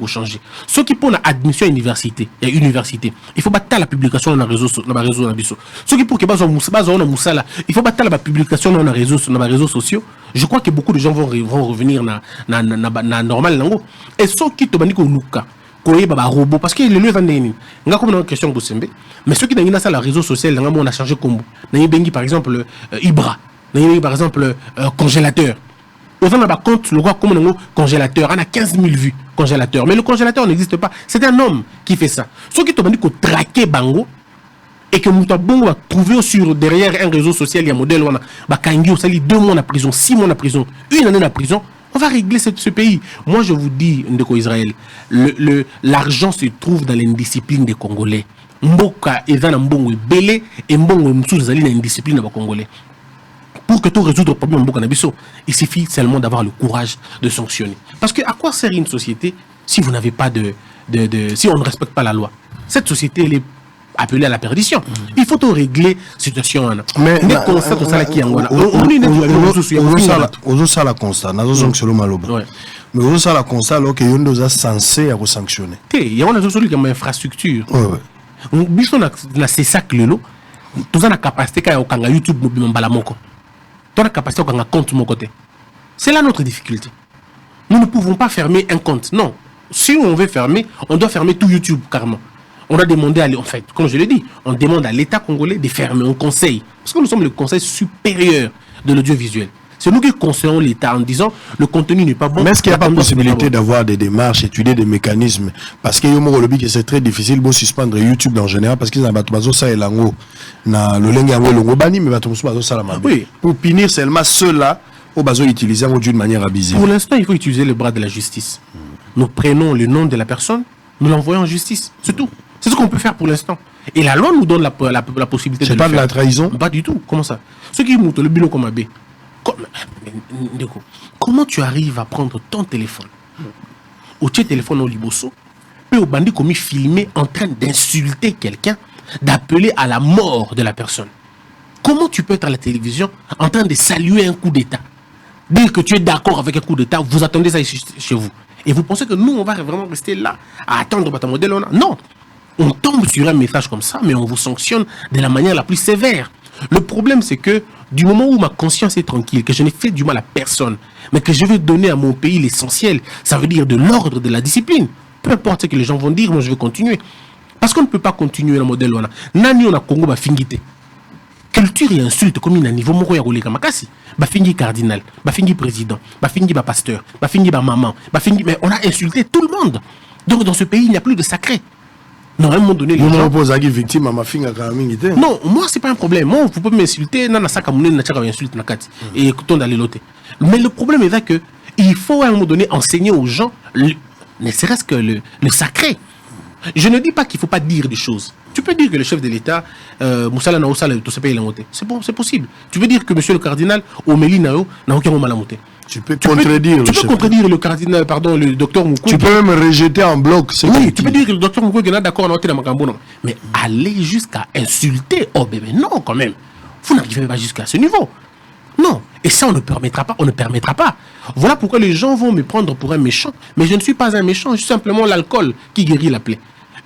Changer. Ceux qui pour l'admission à l'université, il faut battre la publication dans les réseaux sociaux. Ceux qui pour que il faut battre la publication dans les réseaux sociaux. Je crois que beaucoup de gens vont revenir na normal. Et ceux qui te bandent luka, robot parce que les lieux vendent. On a comme une question de Sembe. Mais ceux qui n'ont pas les réseaux sociaux, on a changé combo. Par exemple Ibra, par exemple congélateur. Au fond, on a compte le roi comme un congélateur. On a 15 000 vues congélateur. Mais le congélateur n'existe pas. C'est un homme qui fait ça. Ceux qui t'ont dit qu'on traquait Bango et que Mouta Bongo va trouver sur derrière un réseau social, il y a un modèle où on a Kangi, on s'allie 2 mois en prison, 6 mois en prison, 1 année en prison. On va régler ce pays. Moi, je vous dis, Ndeko Israël, l'argent se trouve dans l'indiscipline des Congolais. Mboka, Ezana Mbongo, Belé et Mbongo, Moussou, Zali, l'indiscipline des Congolais. Pour que tout résoudre le problème en Bokanabiso, il suffit seulement d'avoir le courage de sanctionner. Parce que à quoi sert une société si vous n'avez pas si on ne respecte pas la loi? Cette société, elle est appeler à la perdition. Il faut tout régler situation. Mais on constate ça qui on la constat selon maloba. Mais on la constat alors que yondo za censé à sanctionner. Il y a une solution comme infrastructure. Biso na c'est ça que lelo. Tout ça na capacité ka okanga YouTube mobile mbala moko. Tu as la capacité okanga compte mon côté. C'est là notre difficulté. Nous ne pouvons pas fermer un compte. Non. Si on veut fermer, on doit fermer tout YouTube carrément. On a demandé en fait, comme je l'ai dit, on demande à l'État congolais de fermer, on conseille. Parce que nous sommes le conseil supérieur de l'audiovisuel. C'est nous qui conseillons l'État en disant le contenu n'est pas bon. Mais est-ce qu'il n'y a pas possibilité d'avoir des démarches, étudier des mécanismes? Parce que c'est très difficile de suspendre YouTube en général parce qu'ils ont battu ça et l'ango. Na le lengue ango longo bani mais battu ça la main. Oui. Pour punir seulement ceux-là au besoin d'utiliser d'une manière abusée. Pour l'instant, il faut utiliser le bras de la justice. Nous prenons le nom de la personne, nous l'envoyons en justice. C'est tout. C'est ce qu'on peut faire pour l'instant. Et la loi nous donne la possibilité de le faire. C'est pas de la trahison? Pas du tout. Comment ça? Ceux qui montent le bilan comme abbé. Comment tu arrives à prendre ton téléphone au téléphone au liboso, puis au bandit commis filmé en train d'insulter quelqu'un, d'appeler à la mort de la personne? Comment tu peux être à la télévision en train de saluer un coup d'État? Dire que tu es d'accord avec un coup d'État, vous attendez ça ici, chez vous. Et vous pensez que nous, on va vraiment rester là à attendre votre modèle? Non. On tombe sur un message comme ça, mais on vous sanctionne de la manière la plus sévère. Le problème, c'est que du moment où ma conscience est tranquille, que je n'ai fait du mal à personne, mais que je veux donner à mon pays l'essentiel, ça veut dire de l'ordre, de la discipline. Peu importe ce que les gens vont dire, moi je vais continuer. Parce qu'on ne peut pas continuer le modèle. Nani on a Congo ba fingité. Culture et insulte comme il a niveau moko ya koleka makasi. Ba fingi cardinal, ba fingi président, ba fingi ba pasteur, ba fingi ba maman, ba fingi, mais on a insulté tout le monde. Donc dans ce pays, il n'y a plus de sacré. Non, à un moment donné, les gens... victime à ma fille non, moi, c'est pas un problème. Moi, vous pouvez m'insulter, nana saka mouné, nana chaka insulte nakati. Et écoutons d'aller l'autre. Mais le problème est là que il faut à un moment donné enseigner aux gens, ne serait-ce que le sacré. Je ne dis pas qu'il ne faut pas dire des choses. Tu peux dire que le chef de l'État, Moussala Naosala, tout ce pays l'a monté. C'est bon, c'est possible. Tu peux dire que monsieur le cardinal, Omélie Nao, n'a aucun moment l'a monté. Tu peux contredire le cardinal, pardon, le docteur Moukou. Tu peux même rejeter en bloc. Oui, tu peux dire que le docteur Moukou est d'accord, mais aller jusqu'à insulter, oh bébé, non quand même. Vous n'arrivez pas jusqu'à ce niveau. Non. Et ça, on ne permettra pas. Voilà pourquoi les gens vont me prendre pour un méchant. Mais je ne suis pas un méchant, je suis simplement l'alcool qui guérit la plaie.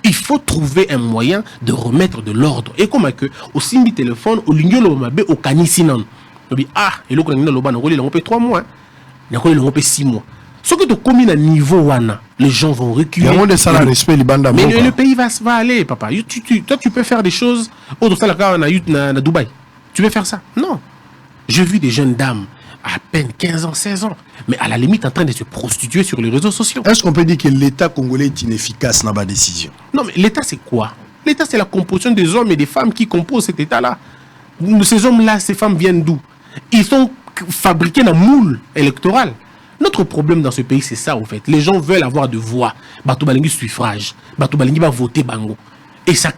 Il faut trouver un moyen de remettre de l'ordre. Et comme que au simbi téléphone, au lignolo mabé, au canisinon. Et le canisinon, on peut 3 mois. Il y a 6 mois. Ce que tu communes à niveau wana, les gens vont reculer. Mais le pays va aller, papa. Toi, tu peux faire des choses. Au Dubaï. Tu veux faire ça? Non. J'ai vu des jeunes dames à peine 15 ans, 16 ans, mais à la limite en train de se prostituer sur les réseaux sociaux. Est-ce qu'on peut dire que l'État congolais est inefficace dans ma décision? Non, mais l'État, c'est quoi? L'État, c'est la composition des hommes et des femmes qui composent cet État-là. Ces hommes-là, ces femmes viennent d'où? Ils sont fabriqués dans le moule électoral. Notre problème dans ce pays, c'est ça, en fait. Les gens veulent avoir de voix. Bato balingi suffrage. Bato balingi va voter bango. Et ça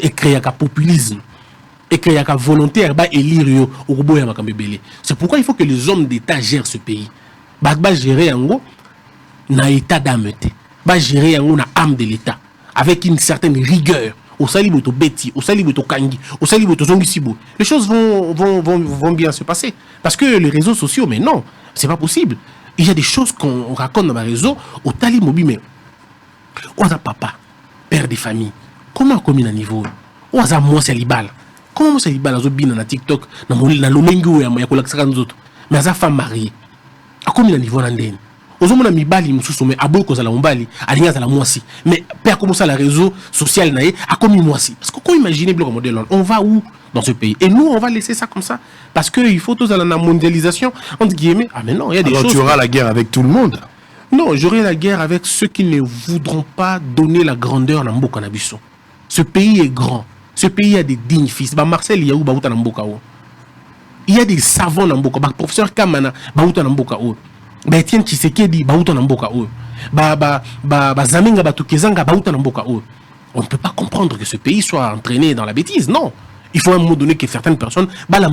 est créé un populisme. Et qu'il y a qu'à volontaire, élire au robot. C'est pourquoi il faut que les hommes d'État gèrent ce pays. Gérer en gros, na état d'âme. Gérer en gros, na âme de l'État. Avec une certaine rigueur. Au saliboto beti, au saliboto kangi, au saliboto zongisibo. Les choses vont bien se passer. Parce que les réseaux sociaux, mais non, c'est pas possible. Il y a des choses qu'on raconte dans les réseaux. Au talimobi, mais. Oza papa, père des familles. Comment commis à niveau? Oza moi salibal. Comment ça libère na TikTok na lolengo ya kolakisaka nzoto mais aza femme mariée akomi na niveau na ndeni ozomona mibali mususu mais aboy kozala mobali alinga za la mwasi mais père comment ça la réseau social na ye akomi mwasi parce que comment imaginer bloc modèle on va où dans ce pays et nous on va laisser ça comme ça parce que il faut tous à la mondialisation entre guillemets mais non il y a des choses. Tu auras la guerre avec tout le monde. Non, j'aurai la guerre avec ceux qui ne voudront pas donner la grandeur na mboka na biso. Ce pays est grand. Ce pays a des dignes fils. Marcel Yaou Baouta Namboka. Il y a des savants Namboka. Professeur Kamana Baouta Namboka. Etienne Tshisekedi Baouta Namboka. Zamenga Batukezanga Baouta Namboka. On ne peut pas comprendre que ce pays soit entraîné dans la bêtise. Non. Il faut à un moment donné que certaines personnes, non,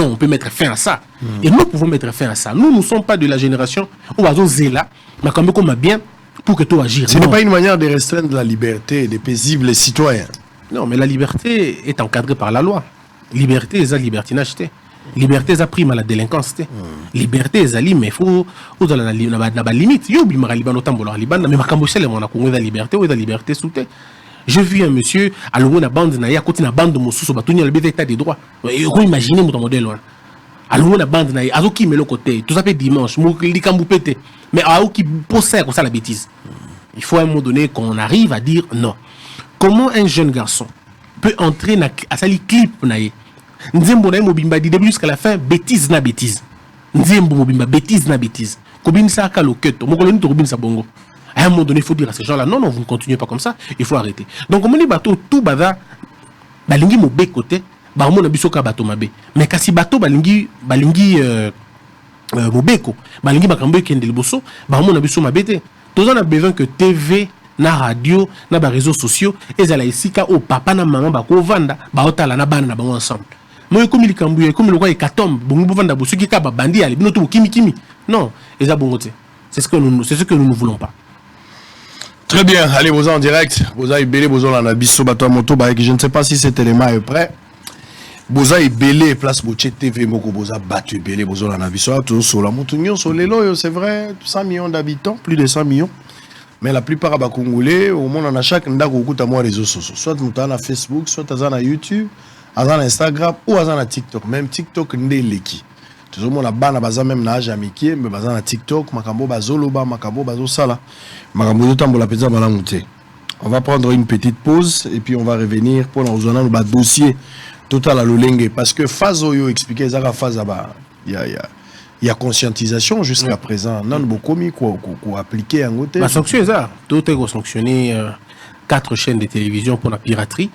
on peut mettre fin à ça. Et nous pouvons mettre fin à ça. Nous ne sommes pas de la génération où Zela, mais comme on a bien pour que tu agisses. Ce n'est pas une manière de restreindre la liberté des paisibles citoyens. Non, mais la liberté est encadrée par la loi. Liberté, c'est la libertinage. Liberté, c'est prime à la délinquance. Liberté, c'est mais il faut la limite. Yo, bi mara libano tambola libana, mais makamboshe le mona kongo la liberté, ou la liberté souté. Je vis un monsieur à l'ongo na bande na ya côté na bande mosusu batunya le état des droits. Vous imaginez mon modèle là. À l'ongo na bande na ya azoki melo côté, tout ça fait dimanche, mo likambu pété. Mais à qui possède comme ça la bêtise. Il faut à un moment donné qu'on arrive à dire non. Comment un jeune garçon peut entrer à sa clip na ye? Nzembo na mobimba du début jusqu'à la fin, bêtise na bêtise. Nzembo mobimba bêtise na bêtise. Kobin sa ka loketo, mo koloni to kobin sa bongo. À un moment donné, il faut dire à ces gens-là, non, vous ne continuez pas comme ça, il faut arrêter. Donc, comme on dit bateau, tout bada, balingi mo be côté, ba mo na biso ka bateau mabe. Mais kasi bateau balingi mo beko, balingi bakambo kende liboso, ba mo na biso mabete. Tous on a besoin que TV na radio na ba réseaux sociaux ezala isika o papa na maman ba ko vanda ba otala na bana na bango ensemble. Moi comme likambu comme le roi ekatombe bongo vanda bosuki ka ba bandi ali bino to kimi non eza bongo te. C'est ce que nous ne voulons pas. Très bien, allez vous en direct, vous avez belé vous en biso bato moto ba je ne sais pas si cet élément est prêt. Vous avez belé place boche TV moko vous avez battu belé vous en biso tout sur la montagne sur les loyaux, c'est vrai, 100 millions d'habitants, plus de 100 millions. Mais la plupart des Congolais, au monde, on a chaque réseaux sociaux. Soit nous sommes à Facebook, soit nous sommes à YouTube, à Instagram ou à TikTok. Même TikTok, nous sommes tout le monde a même nage amitié, mais à TikTok, makambo bazoloba, makambo bazosala, makambo tambola peza balamute. On va prendre une petite pause et puis on va revenir pour nous donner le dossier total à l'olenge parce que phase oyo expliquer ça phase il y a conscientisation jusqu'à présent. Non, beaucoup mis quoi appliquer en côté. La sanction est ça. Tout est sanctionné 4 chaînes de télévision pour la piraterie.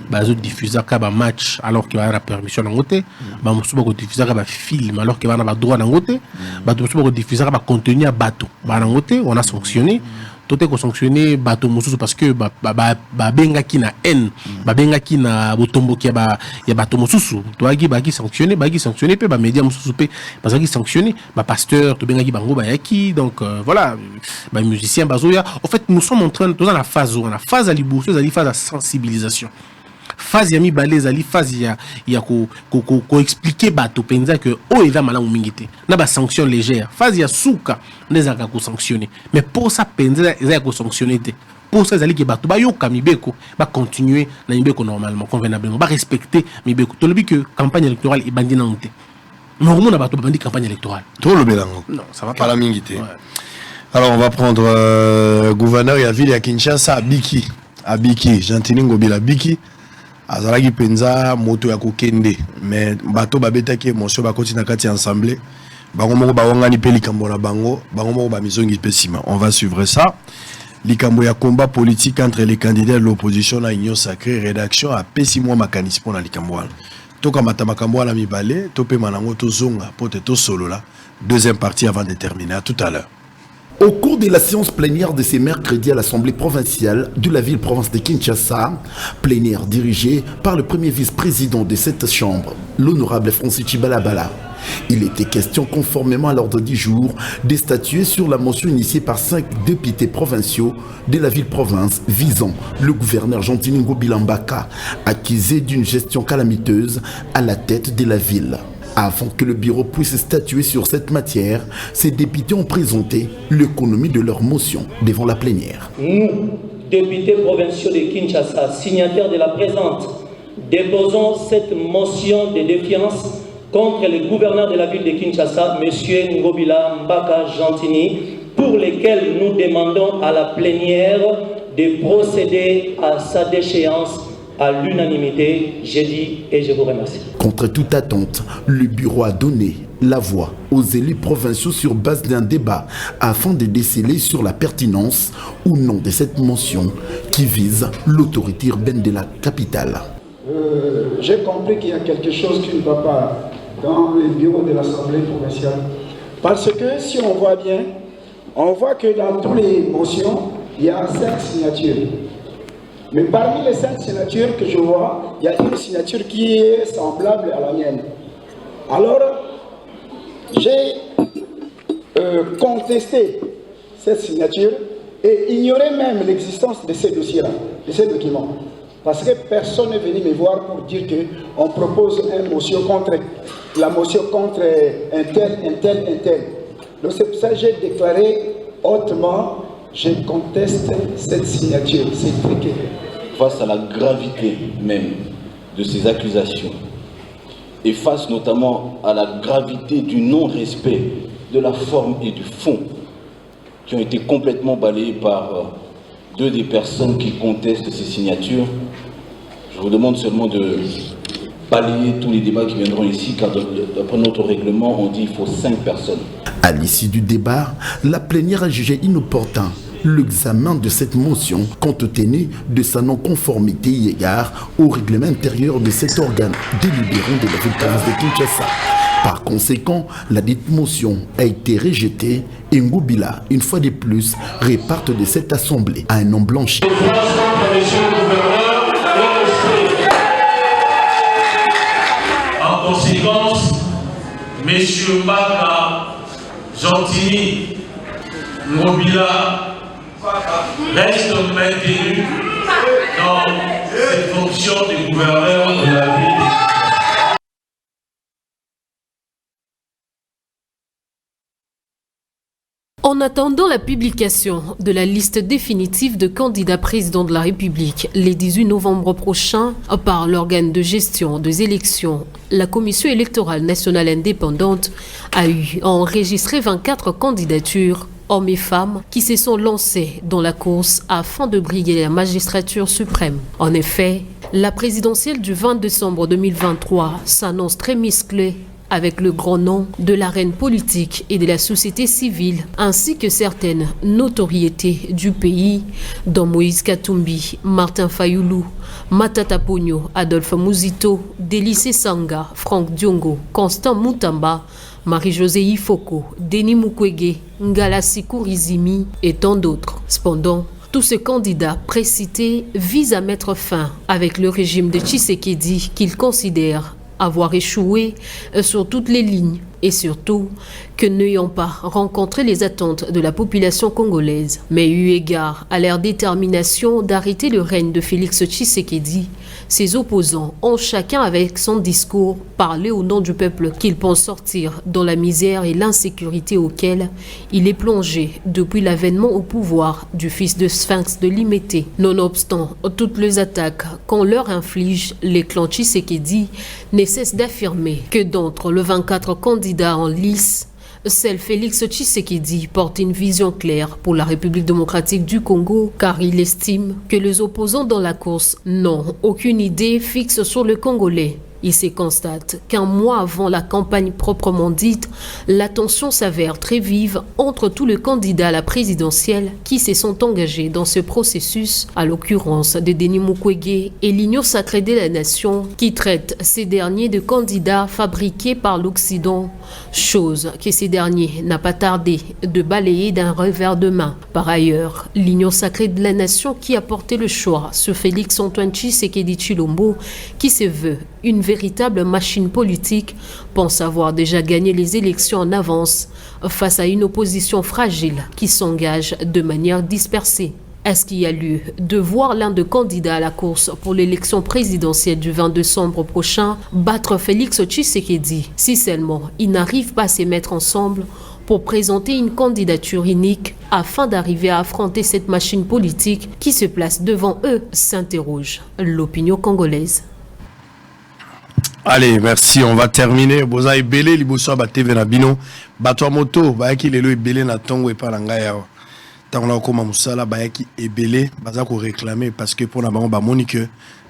Bazo diffuser un match alors qu'il y a la permission en côté. Bazo diffuser un film alors qu'il y a le droit en côté. Bazo diffuser un contenu à bateau. En côté, on a sanctionné. Tout est sanctionné bateau mususu parce que benga ki na haine, benga ki na botombo ki ya bateau mususu. Toi qui sanctionné, pe ba média mususu pe parce que sanctionné, pasteur to benga ki bango ba yaki donc voilà, musicien bazoya. En fait, nous sommes en train dans la phase à libourse, la phase à sensibilisation. Phase yami balé zali phase ya ko expliquer bato penza que o eza malamu mingité na ba sanction légère phase ya souka nezaka ko sanctionner mais pour ça penza eza ko sanctionner te pour ça zali ke bato ba yoka mibeko ba continuer na mibeko normalement convenablement ba respecter mibeko to lobi que campagne électorale e bandi na nte normalement na bato bandi campagne électorale to lo belango non ça va pas la mingité ouais. Alors on va prendre gouverneur ya ville ya Kinshasa Abiki Gentini Ngobila Abiki azalaki penza moto ya kokende mais bato babetaki émotion bakoti na kati ensemble bango moko bawangani pe likambo na bango moko ba misongi pesima. On va suivre ça. Likambo ya combat politique entre les candidats de l'opposition na Union Sacrée rédaction a pesi moi makanisi pona likambo wana toka matamakambo wana mibale topé manango to zonga pote to solo là deuxième partie avant de terminer. À tout à l'heure. Au cours de la séance plénière de ce mercredi à l'Assemblée provinciale de la ville-province de Kinshasa, plénière dirigée par le premier vice-président de cette chambre, l'honorable Francis Chibalabala, il était question, conformément à l'ordre du jour, de statuer sur la motion initiée par 5 députés provinciaux de la ville-province visant le gouverneur Gentini Ngobila Mbaka, accusé d'une gestion calamiteuse à la tête de la ville. Avant que le bureau puisse statuer sur cette matière, ces députés ont présenté l'économie de leur motion devant la plénière. Nous, députés provinciaux de Kinshasa, signataires de la présente, déposons cette motion de défiance contre le gouverneur de la ville de Kinshasa, M. Ngobila Mbaka Gentini, pour lesquels nous demandons à la plénière de procéder à sa déchéance à l'unanimité, j'ai dit et je vous remercie. Contre toute attente, le bureau a donné la voix aux élus provinciaux sur base d'un débat afin de déceler sur la pertinence ou non de cette motion qui vise l'autorité urbaine de la capitale. J'ai compris qu'il y a quelque chose qui ne va pas dans le bureau de l'Assemblée provinciale. Parce que si on voit bien, on voit que dans toutes les motions, il y a 5 signatures. Mais parmi les 5 signatures que je vois, il y a une signature qui est semblable à la mienne. Alors, j'ai contesté cette signature et ignorer même l'existence de ces dossiers-là, de ces documents. Parce que personne n'est venu me voir pour dire qu'on propose une motion contre la motion contre un tel. Donc c'est pour ça que j'ai déclaré hautement, je conteste cette signature, c'est truqué. Face à la gravité même de ces accusations, et face notamment à la gravité du non-respect de la forme et du fond, qui ont été complètement balayés par deux des personnes qui contestent ces signatures, je vous demande seulement de balayer tous les débats qui viendront ici, car d'après notre règlement, on dit qu'il faut 5 personnes. À l'issue du débat, la plénière a jugé inopportun l'examen de cette motion compte tenu de sa non-conformité égard au règlement intérieur de cet organe délibérant de la ville-province de Kinshasa. Par conséquent, la dite motion a été rejetée et Ngobila, une fois de plus, reparte de cette assemblée à un nom blanchi. En conséquence, M. Mbaka Gentini Ngobila reste maintenu dans cette fonction de gouverneur de la ville. En attendant la publication de la liste définitive de candidats président de la République les 18 novembre prochain par l'organe de gestion des élections, la Commission électorale nationale indépendante a eu à enregistrer 24 candidatures, hommes et femmes, qui se sont lancés dans la course afin de briguer la magistrature suprême. En effet, la présidentielle du 20 décembre 2023 s'annonce très musclée, avec le grand nom de l'arène politique et de la société civile, ainsi que certaines notoriétés du pays, dont Moïse Katumbi, Martin Fayoulou, Matata Pogno, Adolphe Mouzito, Délice Sanga, Franck Diongo, Constant Moutamba, Marie-Josée Ifoko, Denis Mukwege, Ngalassi Kourizimi et tant d'autres. Cependant, tous ces candidats précités visent à mettre fin avec le régime de Tshisekedi qu'ils considèrent avoir échoué sur toutes les lignes et surtout que n'ayant pas rencontré les attentes de la population congolaise, mais eu égard à leur détermination d'arrêter le règne de Félix Tshisekedi, ses opposants ont chacun avec son discours parlé au nom du peuple qu'ils pensent sortir dans la misère et l'insécurité auquel il est plongé depuis l'avènement au pouvoir du fils de Sphinx de Limété. Nonobstant toutes les attaques qu'on leur inflige, les clans Tshisekedi ne cessent d'affirmer que d'entre les 24 candidats en lice, seul Félix Tshisekedi porte une vision claire pour la République démocratique du Congo, car il estime que les opposants dans la course n'ont aucune idée fixe sur le Congolais. Il se constate qu'un mois avant la campagne proprement dite, la tension s'avère très vive entre tous les candidats à la présidentielle qui se sont engagés dans ce processus, à l'occurrence de Denis Mukwege et l'Union sacrée de la nation qui traite ces derniers de candidats fabriqués par l'Occident, chose que ces derniers n'a pas tardé de balayer d'un revers de main. Par ailleurs, l'Union sacrée de la nation qui a porté le choix sur Félix Antoine Tshisekedi Tshilombo, qui se veut une véritable machine politique, pense avoir déjà gagné les élections en avance face à une opposition fragile qui s'engage de manière dispersée. Est-ce qu'il y a lieu de voir l'un des candidats à la course pour l'élection présidentielle du 20 décembre prochain battre Félix Tshisekedi si seulement ils n'arrivent pas à se mettre ensemble pour présenter une candidature unique afin d'arriver à affronter cette machine politique qui se place devant eux, s'interroge l'opinion congolaise. Allez, merci. On va terminer. Boza ebele liboso ba TV na bino. Bato moto ba yaki lelo ebele na tongo e pa nga ya. Tangona koma musala ba yaki ebele baza ko réclamer parce que pour na bango ba monique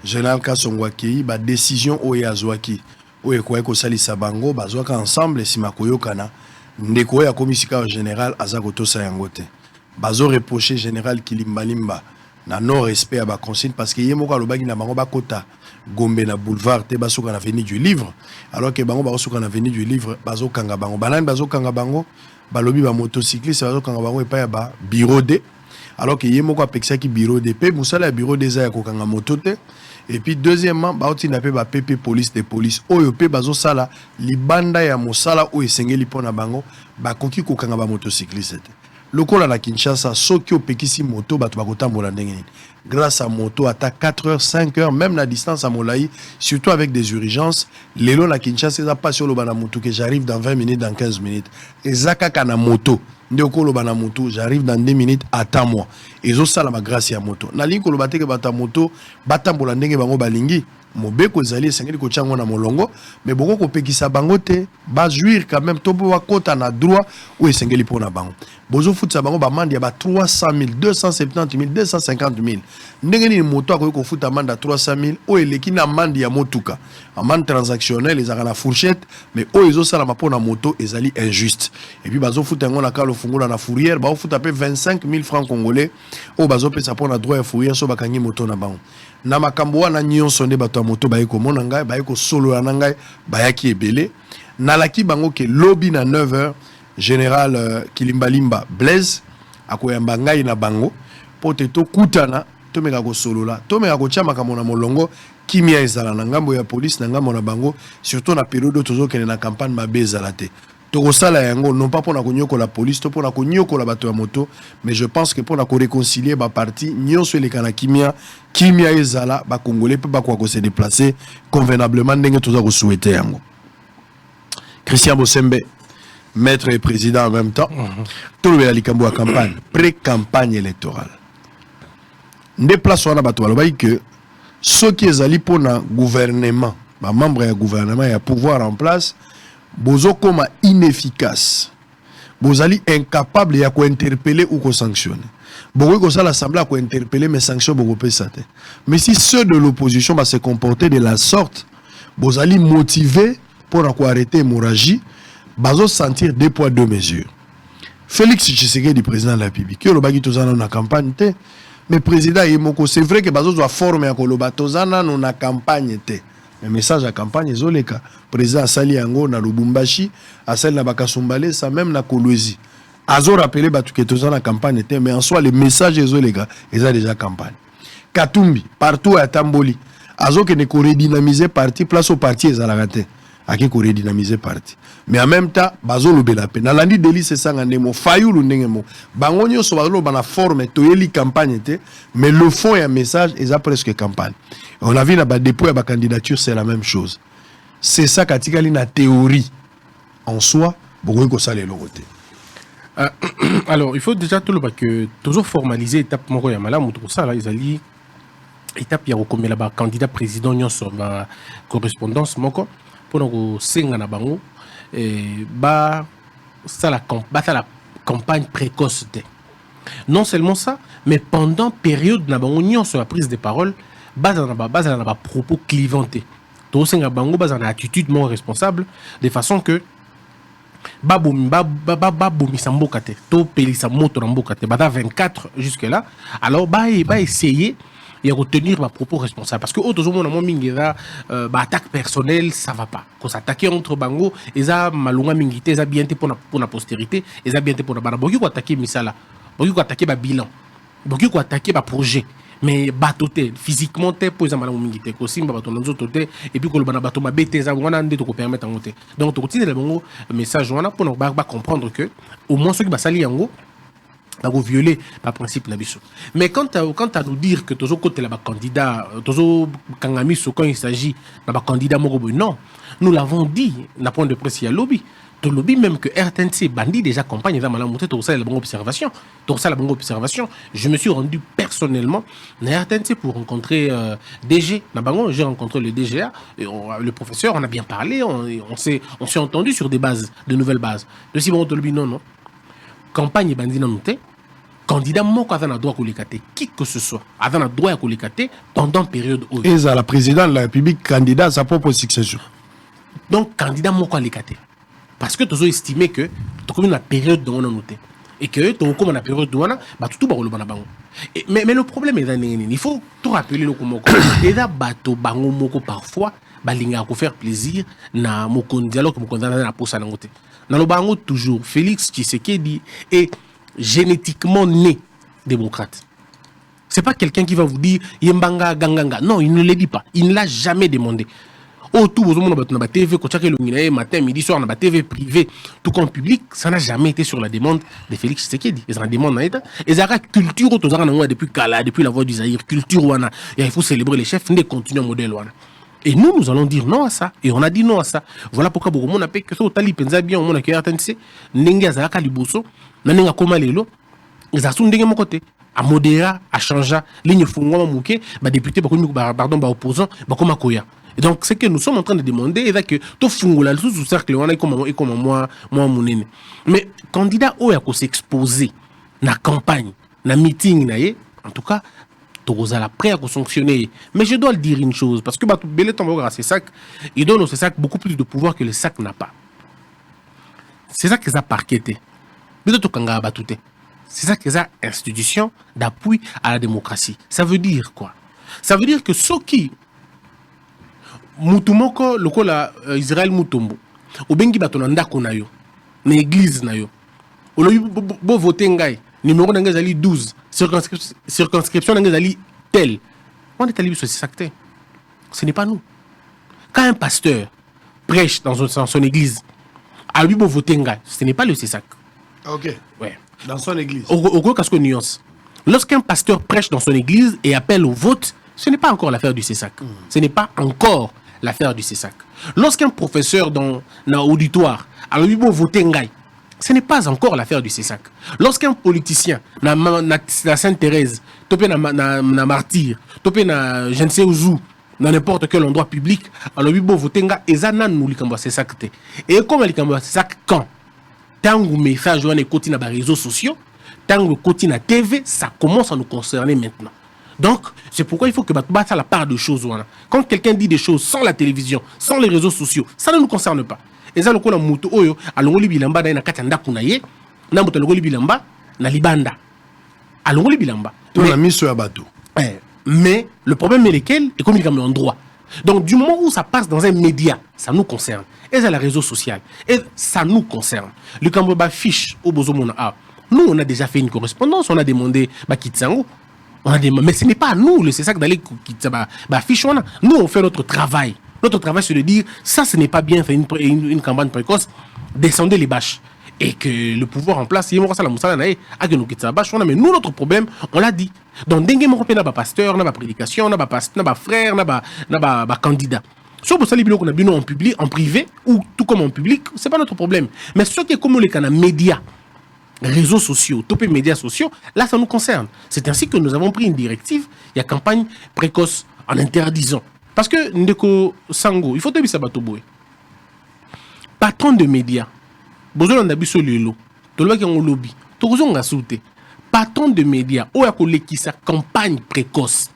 général Kasongwaki ba décision o ya zwaki. O ekwa ko salisa bango bazwaka ensemble sima koyokana. Ndeko ya komisika général azako tosa yangote. Bazo reprocher général Kilimbalimba na non respect à ba consigne parce que yemoko alobaki na bango ba kota Gombe na boulevard te basoka na avenue du livre alors que bango basoka na avenue du livre bazo kanga bango banani bazo kanga bango balobi ba motocycliste bazo kanga bango epa ya ba bureau D alors que yemoko apekisa ki bureau D pe musala ya bureau D za ya kokanga moto te et puis deuxièmement baoti na pe ba PP police de police oyo pe bazo sala libanda ya mosala o esengeli pona bango ba koki kokanga ba motocycliste te lokola na Kinshasa soki opekisi moto bato bakotambola ndenge nini. Grâce à moto à 4 heures 5 heures même la distance à Molaï, surtout avec des urgences, lelo na Kinshasa ça pas sur le bana moto que j'arrive dans 20 minutes dans 15 minutes. Ezaka kana moto ndeko lo bana moto j'arrive dans 2 minutes attends-moi. Ezo sala ma grâce ya moto. Na linko lo bateke bata moto batambola ndenge bango balingi. Mobeko zali esengeli ko tyango na molongo mais boko ko pekisa bango te ba jouir quand même to bo kota na droit ou esengeli pona bango bozo futsa bango ba mandi ya ba 300 000 270 000 250 000 ndenge ni moto akoki ko futa manda 300 000 o eleki na mandi ya motuka amande transactionnel ezaka na fourchette mais o ezo sala mapona moto ezali injuste et puis bazo futa ngo na kalo fungola na fourrière ba futa pe 25 000 francs congolais o bazo pesa pona droit ya fourrière so bakangi moto na bango na makambo wana nyonso nde bato ya moto bayeko mona ngai bayeko solo na ngai bayaki ebele nalaki bango ke lobby na 9h général Kilimbalimba Blaise akoyamba ngai na bango pote to kutana to meka ko solo la to meka ko tia makambo na molongo kimia ezala na ngambo ya police na ngambo na bango surtout na période tozo kene na campagne mabezala te tokosala yango non pas pour na konyoko la police to pour na konyoko la bato ya moto mais je pense que pour na ko réconcilier ba parti nyonso le kana kimia ezala ba congolais pe ba ko se déplacer convenablement ndenge toza ko souhaiter yango. Christian Bosembe maître et président en même temps tout le likambo à campagne pré-campagne électorale nde place wana bato balobai que ceux qui ezali pona gouvernement ba membre ya gouvernement ya pouvoir en place bozo koma inefficace bozali incapable ya ko interpeller ou ko sanctionner bogo ko ça l'assemblée ko interpeller mais sanction bogo pesa te mais si ceux de l'opposition va se comporter de la sorte bozali motivé pour arrêter hémorragie bazo sentir 2 poids 2 mesures. Félix Tshisekedi président de la République que le bagi tozana na campagne te mais président Yemoko c'est vrai que bazo doit former à koloba tozana na campagne te. Le message à campagne zoleka président Sali Yango na Lubumbashi asali na Bakasumbale ça même na Kolwezi azo rappeler batu que tozana campagne te mais en soi les messages zoleka ils ont déjà campagne. Katumbi partout à Tamboli azo que ne ko redynamiser parti place au parti ezalaka te aki ko redynamiser parti mais en même temps bazo lobela pe na landi deli c'est ça ngandemo fayulu ndengemo bango nyonso bazolo bana forme to yeli campagne te mais le fond et un message est presque campagne. On a vu na ba dépôt ya ba candidature c'est la même chose. C'est ça katikali na théorie en soi beaucoup ko ça les logoté. Alors il faut déjà tout le pas que toujours formaliser étape moko ya malamu tout ça là ils ali étape ya ko la ba candidat président nyonso ba correspondance moko pour nous senga na bango bah ça la campagne précoce. Non seulement ça, mais pendant période na bango union sur la prise de parole, base na ba propos clivantés. To senga bango base na attitude non responsable de façon que baboumi samboka te to pelisa moto na mboka te bada 24 jusque là alors ba essayer et retenir ma propos responsable parce que autres hommes ont mingira attaque personnelle ça va pas qu'on s'attaquer entre bango et ça malunga mingité ça bien pour la postérité et ça bien pour la bana boki ko attaquer misala boki ko attaquer ba bilan boki ko attaquer ba projet mais batoté physiquement te pour ça malunga mingité ko simba bato nzo toté et puis ko le bana bato ma bête ça wana ndé to ko permettre en côté donc to continuer le bango message wana pour ba comprendre que au moins ceux qui ba sali yango violer par principe la biso. Mais quant à nous dire que toujours côté là candidat toujours quand il s'agit d'un candidat Morobo, non, nous l'avons dit d'un point de presse il y a lobby. De lobby même que RTNC bandit déjà campagne dans la montée tout ça la bonne observation. Tout ça la bonne observation. Je me suis rendu personnellement à RTNC pour rencontrer DG. J'ai rencontré le DGA, le professeur, on a bien parlé, on s'est entendu sur des bases, de nouvelles bases. De si bon de lobby non. Campagne bandit dans noté. Candidat moko azana droit kolikate qui que ce soit azana droit kolikate pendant période où et la président de la République candidat à sa propre succession donc candidat moko kolikate parce que tu as estimé que tu comme la période dont on a noté et que tu comme la période où on a bah tout ba kolobana bango mais le problème est dans il faut tout rappeler le komoko et là bato bango moko parfois balinga ko faire plaisir na moko dialogue moko na posa na ngote na lo bango toujours Félix Tshisekedi et génétiquement né démocrate. C'est pas quelqu'un qui va vous dire Yembanga Ganganga. Non, il ne le dit pas. Il ne l'a jamais demandé. Oh, tout le monde a TV, matin, midi, soir, on a TV privé, tout comme public, ça n'a jamais été sur la demande de Félix Tshisekedi. Ils ont demandé, et ça a culture, depuis Kala, depuis la voix du Zahir, culture, il faut célébrer les chefs, on continue un modèle. Et nous allons dire non à ça. Et on a dit non à ça. Voilà pourquoi beaucoup de monde a fait que ça, Tali Penza bien, on a créé RTNC, Nenga Zaka Liboso, Nenga Komalelo, ils ont de mon côté. À modérer, à changer, ligne Fungwa Mouké, député, pardon, opposant, comme Koya. Et donc, c'est que nous sommes en train de demander, et que tout Fungola, tout ce cercle, on est comme moi, mon aîné. Mais, candidat, où est-ce s'exposer, na campagne, na meeting, en tout cas, tu as prêt à sanctionner. Mais je dois le dire une chose, parce que Belé Tambora, ces sacs, il donne à ces sacs beaucoup plus de pouvoir que les sacs n'a pas. C'est ça qu'ils ont parqueté. C'est ça qu'ils ont institution d'appui à la démocratie. Ça veut dire quoi? Ça veut dire que ceux qui Mutumoko, lokola Israël Mutombo, ou bengi batonanda konayo, na église nayo, ou lo bo voter ngai, numéro d'engagé ali 12, circonscription d'engagé ali tel. On est allé sur ces actes. Ce n'est pas nous. Quand un pasteur prêche dans son église, à lui bo voter ngai, ce n'est pas le CESAC. Ok. Ouais. Dans son église. Au gros casque nuance. Lorsqu'un pasteur prêche dans son église et appelle au vote, ce n'est pas encore l'affaire du CESAC. Ce n'est pas encore l'affaire du CESAC. Lorsqu'un professeur dans l'auditoire a lui beau voter ngai, ce n'est pas encore l'affaire du CESAC. Lorsqu'un politicien na Sainte-Thérèse, topé na martyr, topé na je ne sais où, dans n'importe quel endroit public, alors lui beau voter ngai, et ça n'a nous likambo CESAC te. Et comme likambo CESAC quand tango message on est côté na réseaux sociaux, tango côté na TV, ça commence à nous concerner maintenant. Donc, c'est pourquoi il faut que battre la part de choses. Quand quelqu'un dit des choses sans la télévision, sans les réseaux sociaux, ça ne nous concerne pas. Et ça, le coup, la moto, oyo, alongoli bilamba, na katanda kunaye, na moto alongoli bilamba, na libanda. Alongoli bilamba. On a mis sur la bateau. Mais le problème est lequel? Et comme il est en droit. Donc, du moment où ça passe dans un média, ça nous concerne. Et c'est le réseau social. Et ça nous concerne. Le Kamboba fiche au Bozomona A. Nous, on a déjà fait une correspondance, on a demandé Kitsango. Mais ce n'est pas à nous, c'est ça que d'aller fiche. Nous, on fait notre travail. Notre travail, c'est de dire, ça, ce n'est pas bien, faire une campagne précoce, descendez les bâches. Et que le pouvoir en place, mais nous, notre problème, on l'a dit. Donc, dengue mon n'a pas pasteur, n'a pas prédication, n'a pas frère, n'a pas candidat. Si on a en public, en privé, ou tout comme en public, c'est pas notre problème. Mais ce qui est comme les canaux médias, réseaux sociaux, topé médias sociaux, là, ça nous concerne. C'est ainsi que nous avons pris une directive, il y a campagne précoce en interdisant. Parce que, Ndeko Sango, il faut te dire ça, patron de médias, besoin d'un abisso lelo, tout le monde qui a un lobby, tout le monde a sauté. Patron de médias, où il y a sa campagne précoce.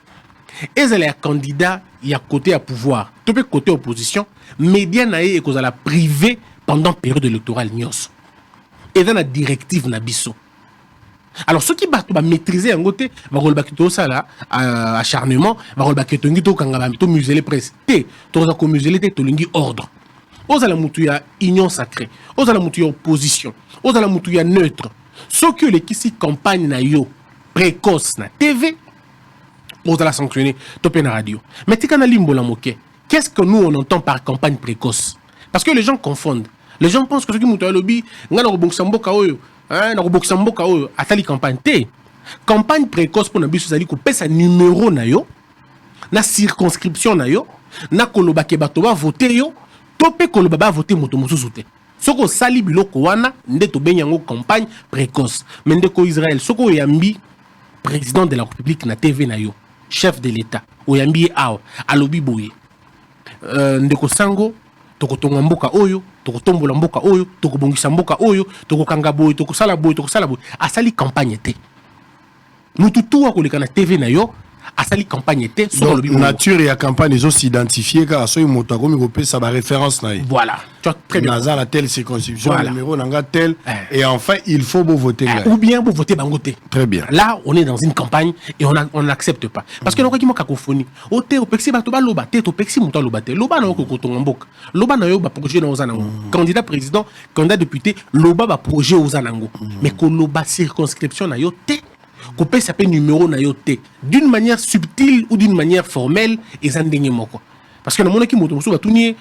Et il y a un candidat, il y a côté à pouvoir, tout le côté opposition, médias naïe et qu'on a la privé pendant la période électorale. Et dans la directive Nabiso. Alors, ceux qui va maîtriser un côté, va relbaquer ça là, acharnement, va relbaquer tout le museler presse, tout le museler, tout le ordre. Aux ala mutuya union sacrée, aux ala mutuya opposition, aux ala mutuya neutre. Ceux qui les qui campagne na yo précoce na TV, aux ala sanctionner, topé na radio. Mais tu kana limbo la moqué. Qu'est-ce que nous on entend par campagne précoce? Parce que les gens confondent. Les gens pensent que ceux qui mutuya lobby, ngana roboksamboka oyo, na roboksamboka oyo, atali campagne té. Campagne précoce pour na biso zali ko pesa numéro na yo, na circonscription na yo, na koloba ke bato ba voter yo. Topé que le baba a voté moto moussoute. Soko sali biloko wana nde to benyango campagne précoce. Mais ndeko Israël soko yambi président de la République na TV na yo, chef de l'État. Oyambi ao alobi boye. Ndeko Sango toko tonga mboka oyo, toko tombola mboka oyo, toko bongisa mboka oyo, toko kanga boye, toko sala boye, asali campagne té. Mututu wa koleka na TV na yo. Asali campagne était sur le nature et la campagne ils ont s'identifié car soit moto comme il ça va référence là. Voilà. Tu as très bien. Nazar la telle circonscription voilà. Numéro nanga tel et enfin il faut vous voter ou bien vous voter bangoté. Très bien. Là on est dans une campagne et on n'accepte pas parce que l'on qui cacophonie. Au té au pexi bato ba loba té au pexi monta loba té. Loba na ko kotonga mboka. Loba na yo ba projet na ozanango. Candidat président, candidat député, loba ba projet ozanango. Mais ko loba circonscription na yo té couper ça peut numéro na yoté d'une manière subtile ou d'une manière formelle et ça ndenge moko parce que na mona ki moto musu batuni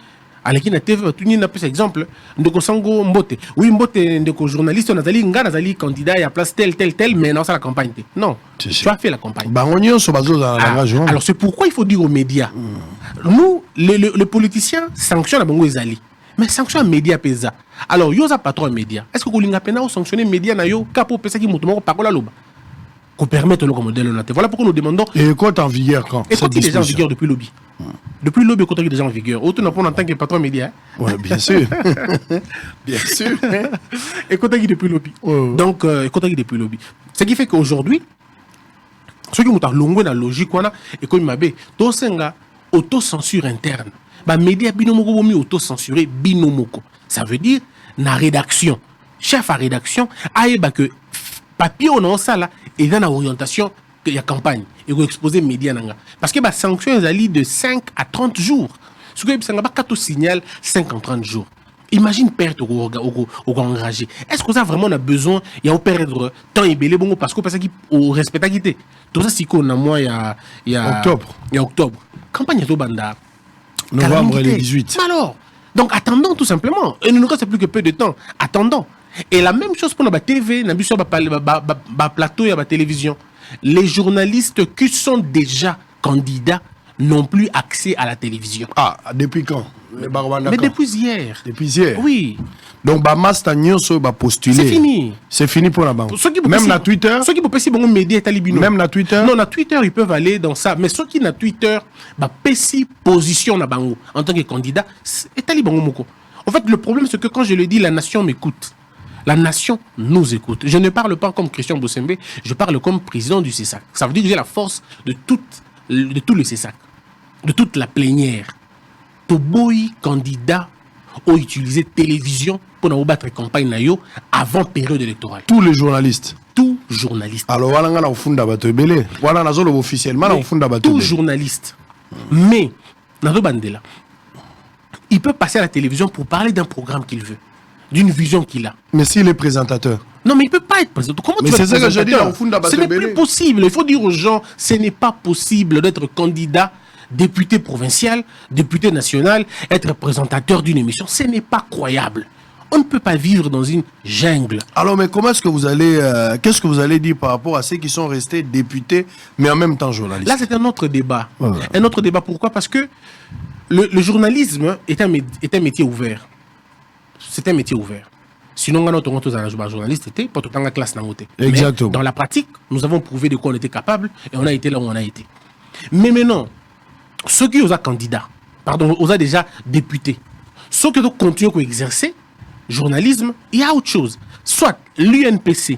aleki na TV batuni na pesa exemple ndeko sango mbote oui mbote ndeko journaliste nazali nga nazali candidat ya place tel mais non ça la campagne non tu as fait la campagne alors c'est pourquoi il faut dire aux médias nous les politiciens sanctionnent à bango ezali mais sanction à médias pesa alors yo za patron média est-ce que kolinga pena o sanctionner média na yo kapo pesa ki moto moko pakola loba qu'on permette le modèle noté. Voilà pourquoi nous demandons. Et quand en vigueur quand? Et quand il est déjà en vigueur depuis lobby. Depuis le lobby, quand il est déjà en vigueur. Autant n'a pas en tant que patron média. Oui, bien sûr. Bien sûr. Et quand il est depuis lobby. Donc, quand il est depuis lobby. Ce qui fait qu'aujourd'hui, ceux qui ont longué dans la logique, et comme il tout ça, auto-censure interne. Bah, média binomoko mi auto-censuré binomoko. Ça veut dire, na rédaction, chef à rédaction, aïe, que papier on a ça là et dans la orientation que la campagne et vous exposer médias nanga parce que bah sanctions ali de 5 à 30 jours ce que ça n'a pas qu'à signal 5 à 30 jours imagine perte au engagé est-ce que ça vraiment on a besoin il y a perdre temps et belé bon parce que au respectabilité tout ça si qu'on a moi il y a octobre campagne de banda novembre le 18 alors donc attendons tout simplement et il ne nous reste plus que peu de temps attendons. Et la même chose pour la TV, la plateau et la télévision. Les journalistes qui sont déjà candidats n'ont plus accès à la télévision. Ah, depuis quand? Mais depuis hier. Depuis hier? Oui. Donc, postuler. C'est fini. C'est fini pour la banque. Même la Twitter? Ceux qui peuvent passer bon média talibino. Même la Twitter? Non, la Twitter, ils peuvent aller dans ça. Mais ceux qui na Twitter, pessi position na bango en tant que candidat, c'est talibano moko. En fait, le problème, c'est que quand je le dis, la nation m'écoute. La nation nous écoute. Je ne parle pas comme Christian Bossembe, je parle comme président du CESAC. Ça veut dire que j'ai la force de tout le CESAC, de toute la plénière. Toboy candidat ont utilisé télévision pour nous battre campagne nayo avant période électorale. Tous les journalistes. Tout journaliste. Alors voilà on a funda bato belé. Voilà na zolo officiellement on funda bato. Tout journaliste. Mais Nado Bandela, il peut passer à la télévision pour parler d'un programme qu'il veut. D'une vision qu'il a. Mais s'il est présentateur. Non, mais il ne peut pas être présentateur. Comment mais tu vas être présentateur? C'est ça que je dis. Ce n'est plus possible. Il faut dire aux gens, ce n'est pas possible d'être candidat, député provincial, député national, être présentateur d'une émission. Ce n'est pas croyable. On ne peut pas vivre dans une jungle. Alors, mais comment est-ce que vous allez... qu'est-ce que vous allez dire par rapport à ceux qui sont restés députés, mais en même temps journalistes? Là, c'est un autre débat. Voilà. Un autre débat. Pourquoi? Parce que le journalisme est un métier ouvert. C'est un métier ouvert. Sinon, on a journaliste, pas tout le temps la classe. Exactement. Mais dans la pratique, nous avons prouvé de quoi on était capable et on a été là où on a été. Mais maintenant, ceux qui ont candidats, pardon, ont déjà députés, ceux qui continuent à exercer journalisme, il y a autre chose. Soit l'UNPC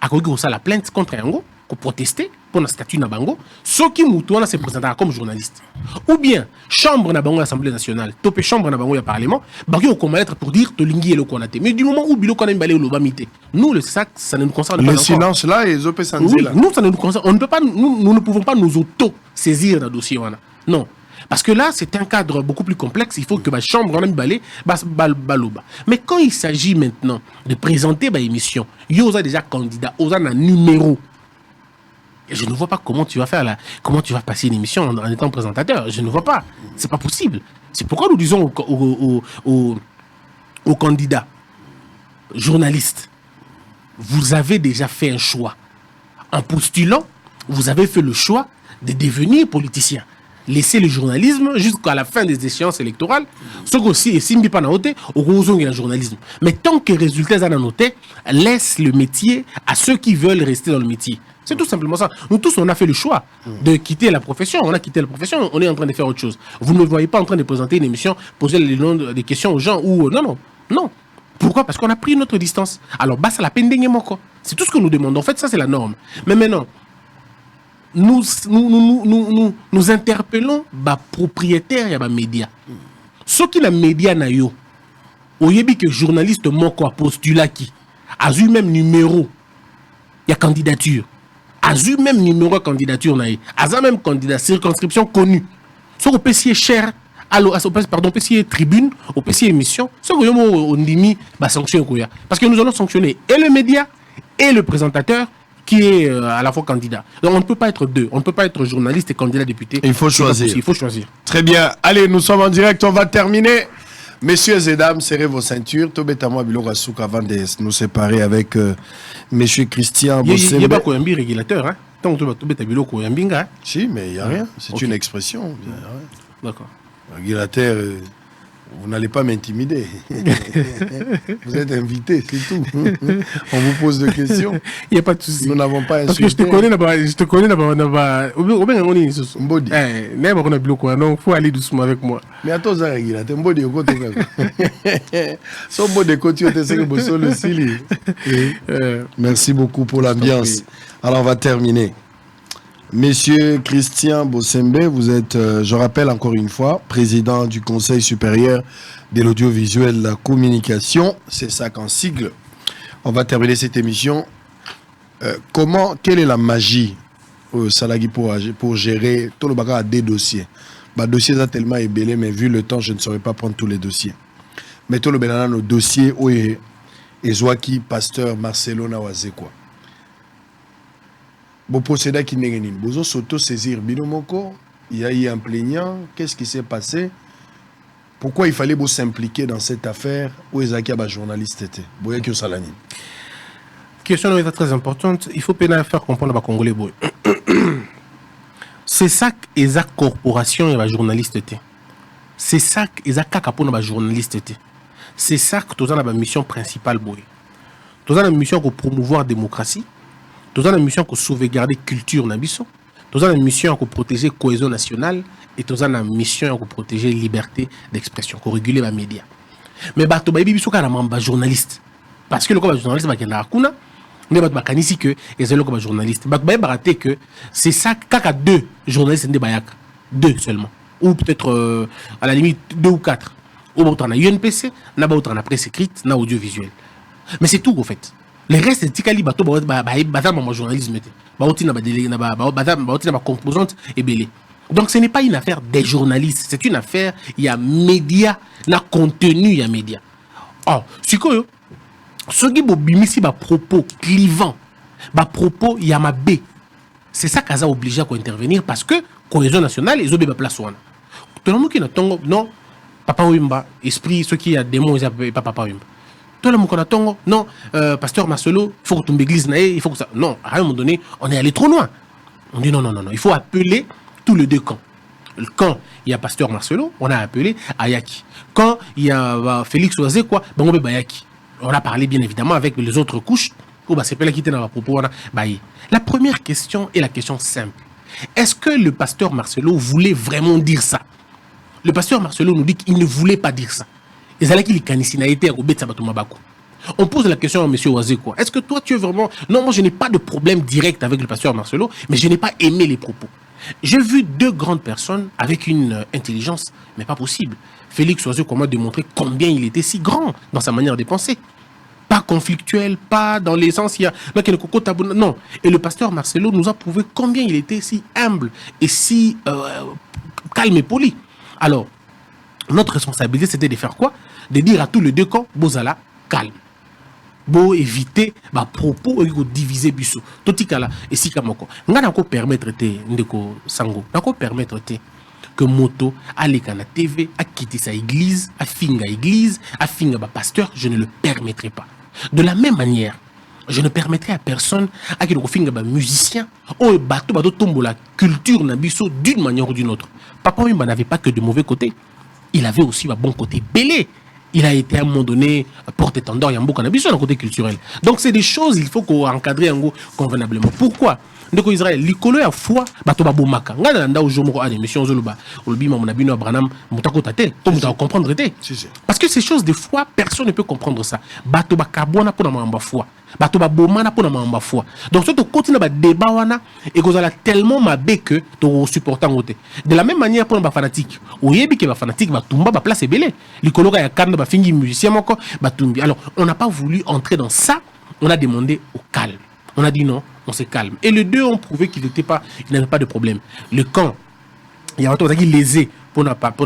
a la plainte contre Yango, pour protester pour le statut de Bango, ceux qui moutouna se présentent comme journalistes. Ou bien, chambre na bango l'Assemblée nationale, topé chambre na bango le Parlement, bango au comment être pour dire to lingi et le konaté. Mais du moment où bilo konaté balé le bamité, nous le sac ça ne nous concerne pas. Le silence là et les opé sans là. Nous ça ne nous concerne, on ne peut pas, nous ne pouvons pas nous auto saisir dans dossier wana. Non. Parce que là, c'est un cadre beaucoup plus complexe. Il faut que la chambre en balé, baloba. Mais quand il s'agit maintenant de présenter ma émission, il y a déjà candidat, il y a un numéro. Et je ne vois pas comment tu vas faire là, comment tu vas passer une émission en étant présentateur. Je ne vois pas. C'est pas possible. C'est pourquoi nous disons aux candidats, journalistes, vous avez déjà fait un choix. En postulant, vous avez fait le choix de devenir politicien. Laissez le journalisme jusqu'à la fin des échéances électorales. Ce aussi est simbi pas noté au le journalisme. Mais tant que les résultats sont notés, laisse le métier à ceux qui veulent rester dans le métier. C'est tout simplement ça. Nous tous, on a fait le choix de quitter la profession. On a quitté la profession, on est en train de faire autre chose. Vous ne me voyez pas en train de présenter une émission, poser des questions aux gens ou non. Pourquoi? Parce qu'on a pris notre distance. Alors, ça la peine quoi. C'est tout ce que nous demandons. En fait, ça, c'est la norme. Mais maintenant, nous interpellons les propriétaires et les médias. Ceux qui ont les médias, au yebi que journaliste moko a postulé qui a eu même numéro, il y a candidature. A eu même numéro de candidature, a même candidat, circonscription connue. Ce qu'on peut si cher, pardon, PC tribune, au PC émission, ce qu'on on dit sanction. Parce que nous allons sanctionner et le média et le présentateur qui est à la fois candidat. Donc on ne peut pas être deux. On ne peut pas être journaliste et candidat député. Il faut choisir. Il faut choisir. Très bien. Allez, nous sommes en direct. On va terminer. Messieurs et dames, serrez vos ceintures. Tobetamo Biloko Souk avant de nous séparer avec monsieur Christian Bossembe. Il n'y a pas un régulateur. Hein? Tant que tu Biloko Yambinga. Si, mais il n'y a rien. C'est une expression. D'accord. Régulateur, vous n'allez pas m'intimider. Vous êtes invité, c'est tout. On vous pose des questions. Il n'y a pas de souci. Nous n'avons pas insulté. Parce que je te connais là-bas. Il faut aller doucement avec moi. Mais attends, ça régulateur. Mbodi au côté. Son mot de côté, merci beaucoup pour l'ambiance. Alors, on va terminer. Monsieur Christian Bossembe, vous êtes, je rappelle encore une fois, président du Conseil supérieur de l'audiovisuel et de la communication. C'est ça qu'en sigle. On va terminer cette émission. Quelle est la magie au Salagi pour gérer tout le bagage à des dossiers? Les dossiers sont tellement ébélés, mais vu le temps, je ne saurais pas prendre tous les dossiers. Mais tout le bagage, nos dossiers, et Zouaki, pasteur Marcelo Nawazé, quoi. Bon procédé qui n'est rien. Vous s'auto-saisir binomoko. Il y a eu un plaignant. Qu'est-ce qui s'est passé? Pourquoi il fallait s'impliquer dans cette affaire où Ezaki a journaliste était? Boyaki Salani. Question est très importante. Il faut faire comprendre aux Congolais. C'est ça que les corporations et les journalistes étaient. C'est ça que les journalistes étaient. C'est ça que nous avons la mission principale. Nous avons la mission de promouvoir la démocratie. Nous avons la mission de sauvegarder la culture. Nous avons la mission de protéger la cohésion nationale. Et nous avons la mission de protéger la liberté d'expression, de réguler les médias. Mais nous avons des journalistes. Parce que le journaliste va gagner la kuna. Mais nous avons ici que les journalistes. Nous avons que c'est ça qu'il deux journalistes. Deux seulement. Ou peut-être à la limite 2 ou 4. Ou on a UNPC, on a la presse écrite, on a audiovisuel. Mais c'est tout en fait. Le reste, c'est Tikali Bato, journalisme. Composante et belé. Donc ce n'est pas une affaire des journalistes, c'est une affaire, il y a médias, il y a contenu, il y a médias. Oh, c'est quoi? Ce qui est propos clivant, propos, il y a ma B. C'est ça qu'ils ont obligé à intervenir parce que cohésion nationale, ils ont bien place. Tout le monde qui n'a non, Papa Wimba, esprit, ceux qui a des mots, ils n'appellent pas Papa Wimba. Tout le monde qui a non, pasteur Marcelo, il faut que tu m'églises, il faut que ça. Non, à un moment donné, on est allé trop loin. On dit non, il faut appeler tous les deux camps. Quand il y a pasteur Marcelo, on a appelé Ayaki. Quand il y a Félix Oazé, quoi, on Bayaki. On a parlé bien évidemment avec les autres couches. C'est pas là qui était dans la propos. La première question est la question simple. Est-ce que le pasteur Marcelo voulait vraiment dire ça? Le pasteur Marcelo nous dit qu'il ne voulait pas dire ça. On pose la question à M. Oazé, quoi. Est-ce que toi tu es vraiment... Non, moi je n'ai pas de problème direct avec le pasteur Marcelo, mais je n'ai pas aimé les propos. J'ai vu deux grandes personnes avec une intelligence, mais pas possible. Félix Oazé, comment démontrer combien il était si grand dans sa manière de penser. Pas conflictuel, pas dans l'essence, il y a... Non. Et le pasteur Marcelo nous a prouvé combien il était si humble et si calme et poli. Alors, notre responsabilité, c'était de faire quoi? De dire à tous les deux camps, Bozala, calme. Bo éviter ba propos et diviser biso. Totikala et si kamoko. Nga nako permettre te ndeko sango. Nako permettre te que moto aleka na TV a quitter sa église, a finga ba pasteur, je ne le permettrai pas. De la même manière, je ne permettrai à personne à qui finga ba musicien ou bato tombo la culture na biso d'une manière ou d'une autre. Papa Wimba n'avait pas que de mauvais côtés. Il avait aussi un bon côté belé. Il a été à un moment donné porte-étendard, il y a un bon cannabis sur le côté culturel. Donc c'est des choses, il faut qu'on encadre convenablement. Pourquoi? Donc Israël, l'école a foi, bato ba bomaka. Ngana nda ojomo a des missions zoluba. Olbi mamunabino Abraham, mutako tate, comme vous comprendre té. Parce que ces choses des fois, personne ne peut comprendre ça. Bato ba kabona pour na mamba foi. Bato ba bomana pour na mamba foi. Donc surtout continue ba débat wana et que la tellement mabé que to supportant côté. De la même manière pour ba fanatique. Oyebi que ba fanatique ba tumba ba place belé. L'école ya kanda ba fingi musicien moko ba tumbi. Alors, on n'a pas voulu entrer dans ça, on a demandé au calme. On a dit non, on se calme. Et les deux ont prouvé qu'il n'avait pas de problème. Le camp, il y a un qui lésé Papa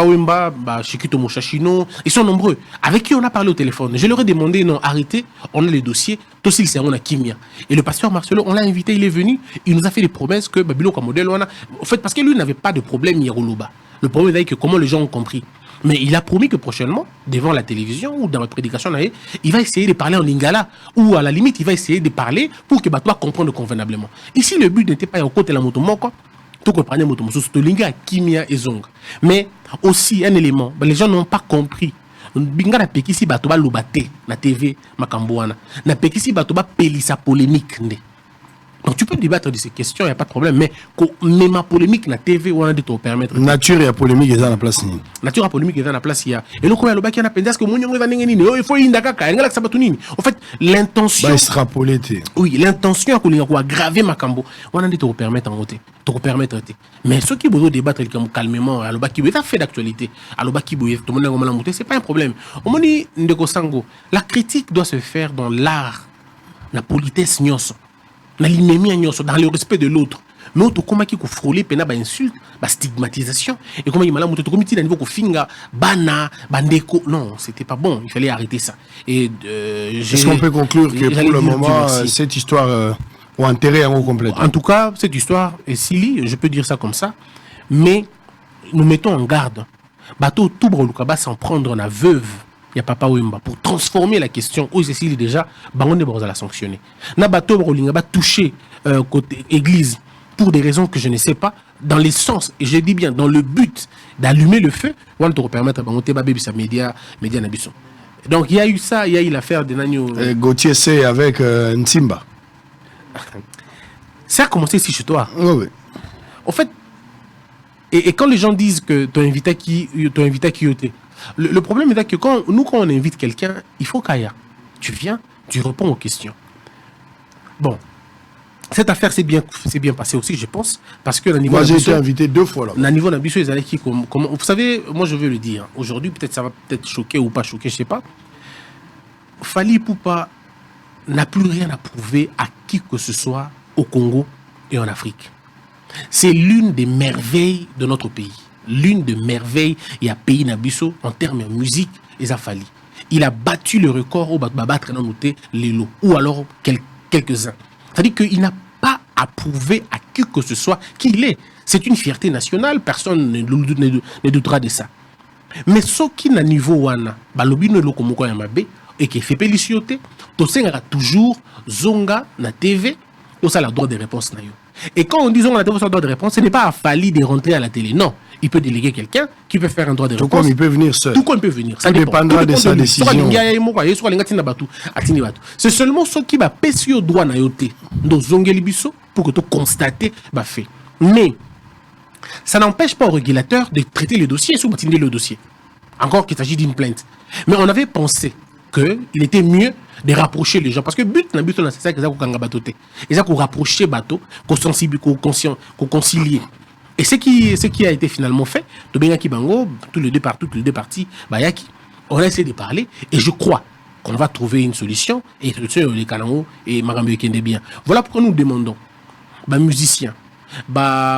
Wemba, Chikito Moshachino, ils sont nombreux. Avec qui on a parlé au téléphone. Je leur ai demandé, non, arrêtez, on a les dossiers, Tossil c'est on a Kimia. Et le pasteur Marcelo, on l'a invité, il est venu, il nous a fait des promesses que Babilo comme modèle, en fait, parce que lui n'avait pas de problème Yeroluba. Le problème est que comment les gens ont compris. Mais il a promis que prochainement, devant la télévision ou dans la prédication, il va essayer de parler en lingala, ou à la limite, il va essayer de parler pour que Batois comprenne convenablement. Ici, le but n'était pas au côté de la moto moko, tout comprendre moto moto, c'est linga Kimia et Zonga. Mais aussi un élément, les gens n'ont pas compris. Binga na pekisi batoba lobate na TV makamboana. Na pekisi batoba pelisa polémique ne. Donc tu peux débattre de ces questions, il n'y a pas de problème, mais ma polémique na TV, on a de te permettre. Nature et polémique, ils ont la place. Nature et polémique, ils ont la place. Et le quoi, le qui a pensé que mon il faut en fait, l'intention. Extrapoler. Oui, l'intention qu'on a aggraver ma cambo, on a de te permettre en voter. Te permettre. Mais ceux qui veulent débattre calmement, à l'oba qui veut fait d'actualité, à l'oba qui veut tout le monde a monté, c'est pas un problème. On dit Ndeko Sango, la critique doit se faire dans l'art, la politesse nyonso. Dans le respect de l'autre. Mais autre comment qui frôler pena ba insulte, ba stigmatisation et comment il m'a monté comme petit niveau ko finga bana bandeko, non, c'était pas bon, il fallait arrêter ça. Et est-ce qu'on peut conclure que pour le moment cette histoire a enterré en complet? En tout cas, cette histoire est silly, je peux dire ça comme ça, mais nous mettons en garde. Bateau tout brolukaba s'en prendre la veuve. Il y a Papa Wemba pour transformer la question où Cécile déjà Bangonde Borza l'a sanctionné. Nabato Rolinga va toucher côté église pour des raisons que je ne sais pas, dans le sens, et je dis bien dans le but d'allumer le feu, on te permettre Bangonde Babé sa média Nabisson. Donc il y a eu ça, il y a eu l'affaire de Nagno. Gauthier c'est avec Nsimba. Ça a commencé ici chez toi. Oui. En fait, et quand les gens disent que ton invité qui était. Le problème est que quand on invite quelqu'un, il faut qu'Aya, tu viens, tu réponds aux questions. Bon, cette affaire s'est bien passée aussi, je pense, parce que moi j'ai été invité 2 fois là. Niveau d'ambition, ils allaient vous savez, moi je veux le dire. Aujourd'hui, peut-être ça va peut-être choquer ou pas choquer, je sais pas. Fally Ipupa n'a plus rien à prouver à qui que ce soit au Congo et en Afrique. C'est l'une des merveilles de notre pays. L'une des merveilles et à pays Nabiso en termes de musique et Fally. Il a battu le record au battre noté les lots ou alors quelques-uns. C'est-à-dire qu'il n'a pas à prouver à qui que ce soit qui il est. C'est une fierté nationale, personne ne doutera de ça. Mais ce qui n'a niveau wana, balobi no lokomoko ya mabe et qui fait pélicioté, to sengara toujours zonga na TV, to ça la droit de réponse na yo. Et quand on dit zonga na TV, ça droit de réponse, ce n'est pas à Fally de rentrer à la télé, non. Il peut déléguer quelqu'un qui peut faire un droit de réponse. Tout comme il peut venir seul. Tout comme il peut venir. Ça dépendra de sa décision. C'est seulement ce qui va passer au droit na yote dans Zongelibiso pour que tu constates bah fait. Mais ça n'empêche pas au régulateur de traiter le dossier sous le dossier. Encore qu'il s'agit d'une plainte. Mais on avait pensé qu'il était mieux de rapprocher les gens. Parce que but, c'est ça qu'ils ont batoté. Ils ont rapproché bateau, qu'on concilier. Et ce qui a été finalement fait, tous les deux parties, on a essayé de parler et je crois qu'on va trouver une solution et les Kanango et Marambe Kende bien. Voilà pourquoi nous demandons, musiciens,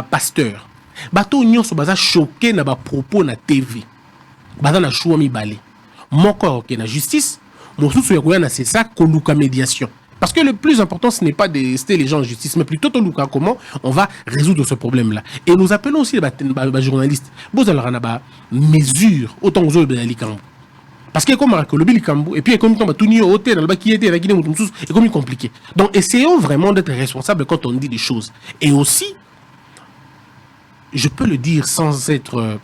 pasteurs, bateau union so baza choqué na ba propos na TV, baza na choix mi balé, moko ok na justice, mon sous na c'est ça koluka médiation. Parce que le plus important, ce n'est pas de citer les gens en justice, mais plutôt comment on va résoudre ce problème-là. Et nous appelons aussi les journalistes. Vous avez mesure autant que vous avez parce que comme le Bilikambu, et puis comme tout n'y hôtel, dans le qui était avec et comme compliqué. Donc essayons vraiment d'être responsables quand on dit des choses. Et aussi, je peux le dire sans être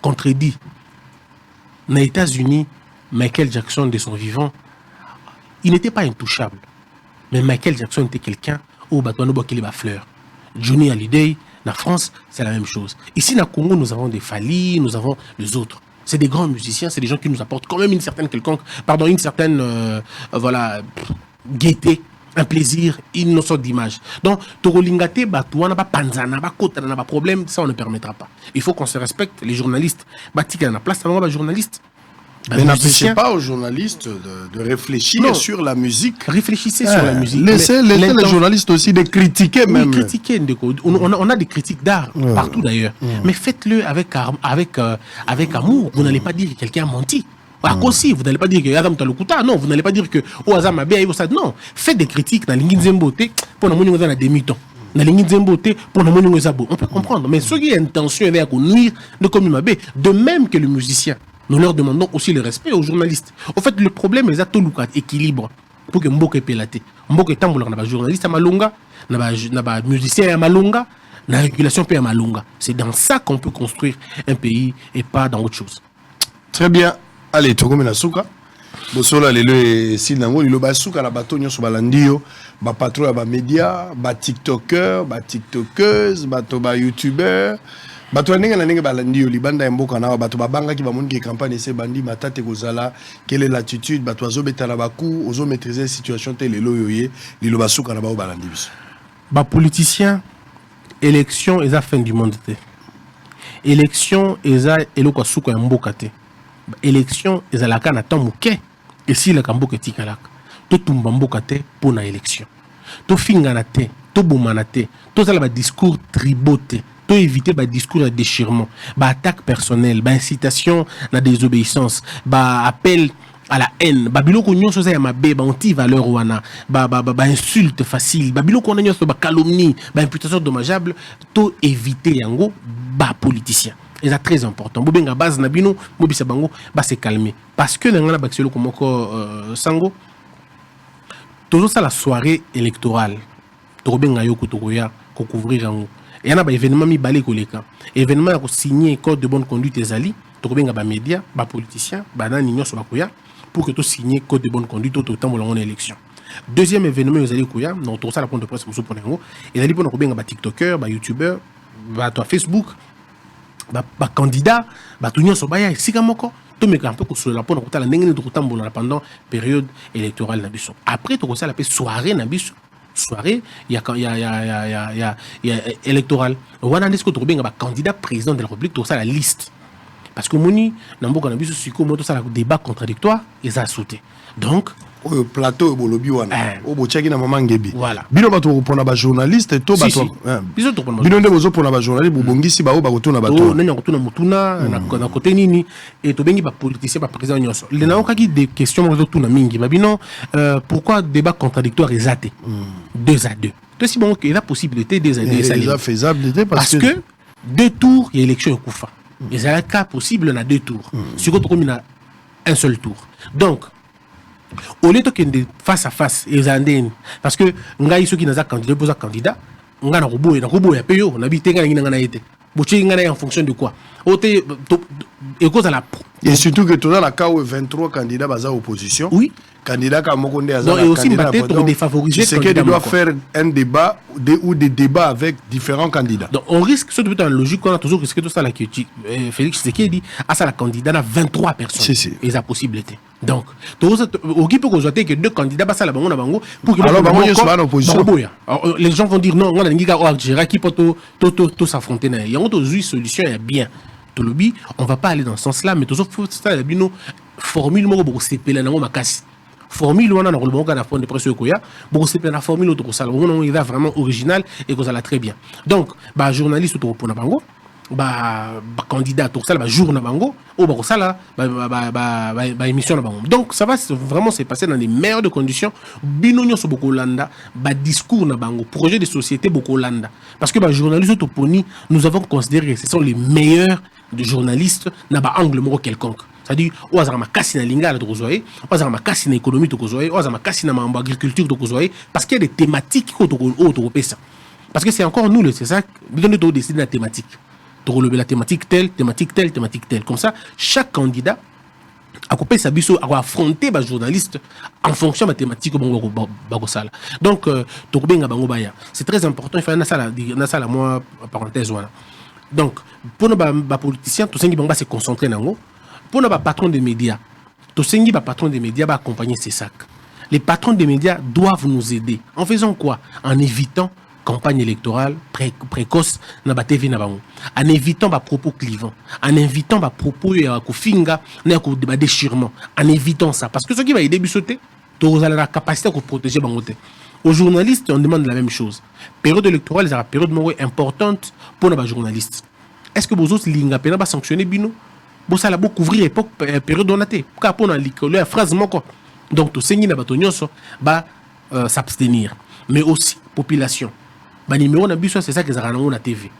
contredit, aux États-Unis, Michael Jackson de son vivant, il n'était pas intouchable. Mais Michael Jackson était quelqu'un où Batouano Bokele ba fleur. Johnny Hallyday, en France, c'est la même chose. Ici, dans le Congo, nous avons des Fally, nous avons les autres. C'est des grands musiciens, c'est des gens qui nous apportent quand même une certaine gaieté, un plaisir, une sorte d'image. Donc, Torolingate, Batouana, Panzana, Kota, n'a pas problème, ça on ne permettra pas. Il faut qu'on se respecte, les journalistes. Batika, na place, journaliste. Mais n'empêchez pas aux journalistes de réfléchir sur la musique. Réfléchissez sur la musique. Laissez les journalistes aussi de critiquer même. Oui, critiquer. On a des critiques d'art partout d'ailleurs. Mais faites-le avec amour. Vous n'allez pas dire que quelqu'un a menti. Aussi, vous n'allez pas dire que Adam Talukuta, non, vous n'allez pas dire que Oazam Abe, non. Faites des critiques dans l'ingin Zembote pour nous montrer dans demi-temps. Dans l'ingin Zembote pour nous montrer Zabo. On peut comprendre. Mais ceux qui ont intention de nuire de comme Abe, de même que le musicien. Nous leur demandons aussi le respect aux journalistes. En fait, le problème est à équilibre pour que Mboke pelate. Mboke tambola na ba journaliste à Malonga, na ba musicien à Malonga, na régulation pe à Malonga. C'est dans ça qu'on peut construire un pays et pas dans autre chose. Très bien. Allez, tokome na suka. Bosola lelo e sinango lilo ba suka na bato nyoso balandio, ba patron ba média, ba TikToker, ba TikTokeuse, bato ba YouTuber. Bato ndenge na ndenge balandio libanda ya mboka na bato babanga ki bamoni ki campagne ese bandi matate kozala quelle est l'attitude bato azobeta na baku ozo maîtriser situation te lelo yoye lilo basuka na ba balandi biso ba politicien élection eza fin du monde te élection eza eloko suka ya mboka te élection ezalaka na temps moke esi la kamboka tikalaka to tumba mboka te pona élection to finga na te to bomana te to zala ba discours triboté to éviter ba discours de déchirement, ba attaque personnelle, ba incitation à désobéissance, ba appel à la haine, ba biloko nyonso za ya mabe, ba anti-valeur wana, ba insulte facile, ba biloko na nyonso ba calomnie, ba imputation dommageable, to éviter yango ba politicien. Et c'est très important. Bobenga base na bino, mobisa bango ba se calmer parce que ngana ba kiselo komoko sango toujours ça la soirée électorale. To benga yoko to koya ko couvrir yango. Il y a un événement mi balé koleka. Événement a signé code de bonne conduite des alliés. To benga ba média, ba politicien, ba nani nyonso ba koya pour que to signer code de bonne conduite au temps de l'élection. Deuxième événement aux alliés koya, donc to ça la point de presse muso pour ngo. Et ali pour benga ba TikToker, ba YouTuber, ba to Facebook, ba candidat, ba to nyonso ba ya sika moko. To meka un peu sur la point de la ndenge de kotambola pendant période électorale na biso. Après to ça la soirée na biso. Soirée, il y a électoral. On a dit que tu as un candidat président de la République, tu as la liste. Parce que Mouni, dans le cas de débat contradictoire, ils ont sauté. Donc, le plateau est bolobi wana. O bochaki na mama ngebi. Voilà. Bino bato pona ba journaliste to bato. Biso to pona. Bino nde bozo pona ba journaliste bobongisi ba o ba kotuna bato. Nanya kotuna mutuna na côté nini et to bengi ba politicien ba président nyonso. Le na okaki des questions mo tuna mingi. Ba bino pourquoi débat contradictoire exaté 2 à 2. To si bon que la possibilité des aider ça. C'est faisabilité parce que 2 tours il y a élection kufa. Mais c'est un cas possible na 2 tours. Si ko to comme na un seul tour. Donc au lieu de face à face parce que ngai ceux qui n'a candidat candidat nga na robo ya peyo na bitenga ngina ngana été bochi ngana en fonction de quoi et cause à la et surtout que tout dans la cas où 23 candidats baza opposition oui candidat comme Mokonde Azala et aussi battre pour défavoriser c'est que doit faire un débat ou des débats avec différents candidats donc on risque surtout dans la logique qu'on a toujours risqué tout ça là que Félix Tshisekedi a ça la candidat à 23 personnes et la possibilité donc au qui peut constater que 2 candidats bah ça la bango na bango pour que alors bango soit en opposition les gens vont dire non on a ngiga o Algérie qui peut tout s'affronter na y a autre solution est bien to lobby on va pas aller dans ce sens là mais toujours faut ça bino formule mo bo sepela na makasi formule on a dans le bon na fond de presse koya bo sepela na formule autre ça on est vraiment original et que ça la très bien donc bah journaliste to pour na bango ba candidat tout ça ba jour na bango ou ba ça là ba émission na bango donc ça va vraiment se passer dans les meilleures de conditions bino nyonso boko landa ba discours na bango projet de société boko landa parce que ba journaliste to poni nous avons considéré que ce sont les meilleurs de journalistes na ba angle moko quelconque c'est-à-dire ou azara makasi na lingala to kozoye ou azara makasi na économie to kozoye ou azara makasi na mambo agriculture to kozoye parce qu'il y a des thématiques ko to pesa parce que c'est encore nous c'est ça bino to décider la thématique de relever la thématique telle. Comme ça, chaque candidat a coupé sa biseau, a affronté les journalistes en fonction de la thématique. Donc, c'est très important. Il faut ça la moi parenthèse. Donc, pour nos politiciens, tout ce qui va se concentrer dans nous. Pour nos patrons des médias, tout ce qui va patron des médias va accompagner ces sacs. Les patrons des médias doivent nous aider. En faisant quoi? En évitant campagne électorale précoce na ba TV na bango, en évitant ba propos clivants, en évitant ba propos ya kofinga na ko ba déchirement, en évitant ça parce que ce qui va aider bisoter, tu as la capacité de protéger bango te. Aux journalistes, on demande la même chose. Période électorale, c'est une période importante pour les journalistes. Est-ce que vous autres linga pena ba sanctionner bino? Vous allez couvrir l'époque période donatée. Car pour la phrase moko. Donc tout saigner na batonyoso ba s'abstenir. Mais aussi population. Ba numéro na biso c'est ça que ça rango na TV.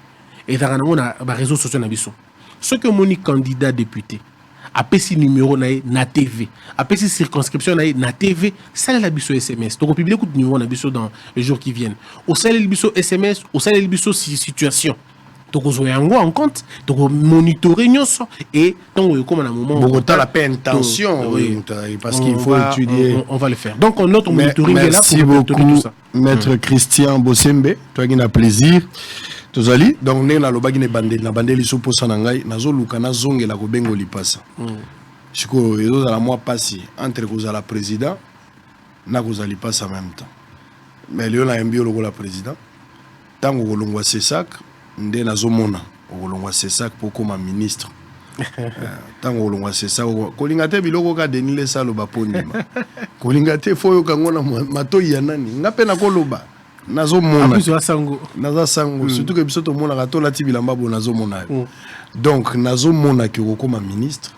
Et ça rango na ba réseaux sociaux na biso. Ceux que moni candidat député après si numéro na TV, après si circonscription na TV, ça la biso SMS. Donc on publie beaucoup de numéros na biso dans les jours qui viennent. Au salé le biso SMS, au salé le biso situation. Donc on se en compte, donc on monitorer et donc comme à un moment bon t'as la peine intention oui, parce qu'il faut étudier. On va le faire. Donc on note monitoring est là pour monitorer tout ça. Maître Christian Bosembe, toi qui n'a plaisir. Tozali donc né na lobaki ne bandeli na bandeli so posa na ngai nazo luka na zonge la ko bengo lipasa. Siko ezo za la moi passer entre kozala président na kozali passe en même temps. Mais le na mbio lokola président tango kolongwa sesak nde nazo mona kolongwa sesak pour comme ministre. Tango kolongwa sesak kolinga te biloko ka denile salo bapondima. Kolinga te foyo kangona matoyi ya nani ngape na koloba. Nazo mona sango surtout que biso to mona ka to lati bilamba bo nazo mona donc nazo mona ke kokoma ministre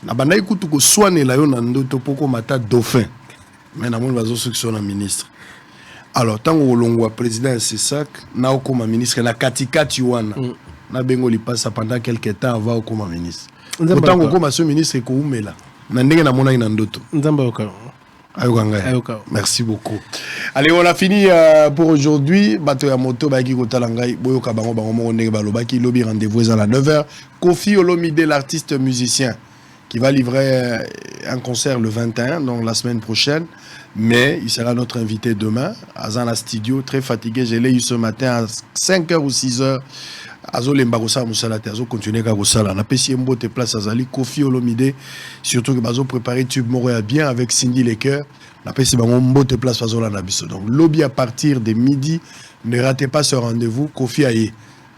na banda ikutu ko soigner yo na ndoto poko mata dauphin mais na mona bazo succès na ministre alors tango olongwa président Sesak na okoma ministre na katikati wana na bengo li passe pendant quelque temps avant okoma ministre tango okoma so ministre ko umela na ndenge na mona ina ndoto nzamba oka. Merci beaucoup. Allez, on a fini pour aujourd'hui. Bato ya moto baki kotalangai boyoka bango bango mo ndenge balobaki lobi rendez-vous à la 9h. Kofi Olomide, l'artiste musicien qui va livrer un concert le 21 donc la semaine prochaine, mais il sera notre invité demain à Zana Studio, très fatigué, je l'ai eu ce matin à 5h ou 6h. Azo lembagosa musalate azo continuer ka kosala na pesi mbote place azali Kofi Olomide surtout que bazo préparer tube moko ya bien avec Cindy Lecoeur na pesi bango mbote place azola na biso donc lobby à partir de midi, ne ratez pas ce rendez-vous. Kofi aye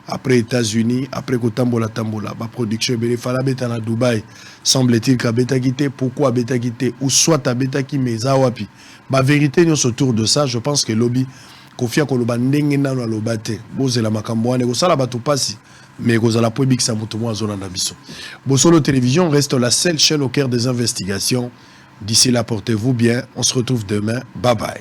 après États-Unis après kotambola tambola ba production bele fala beta na Dubaï semble-t-il ka beta quitté pourquoi beta quitté ou soit à beta ki meza wapi ba vérité nous autour de ça. Je pense que lobby Kofia koloba ndenge nano alobate bozela makambo wane kosala bato pasi mais kozala po bikisa muto mo azona na biso. Bosolo Télévision reste la seule chaîne au cœur des investigations. D'ici là, portez-vous bien, on se retrouve demain, bye bye.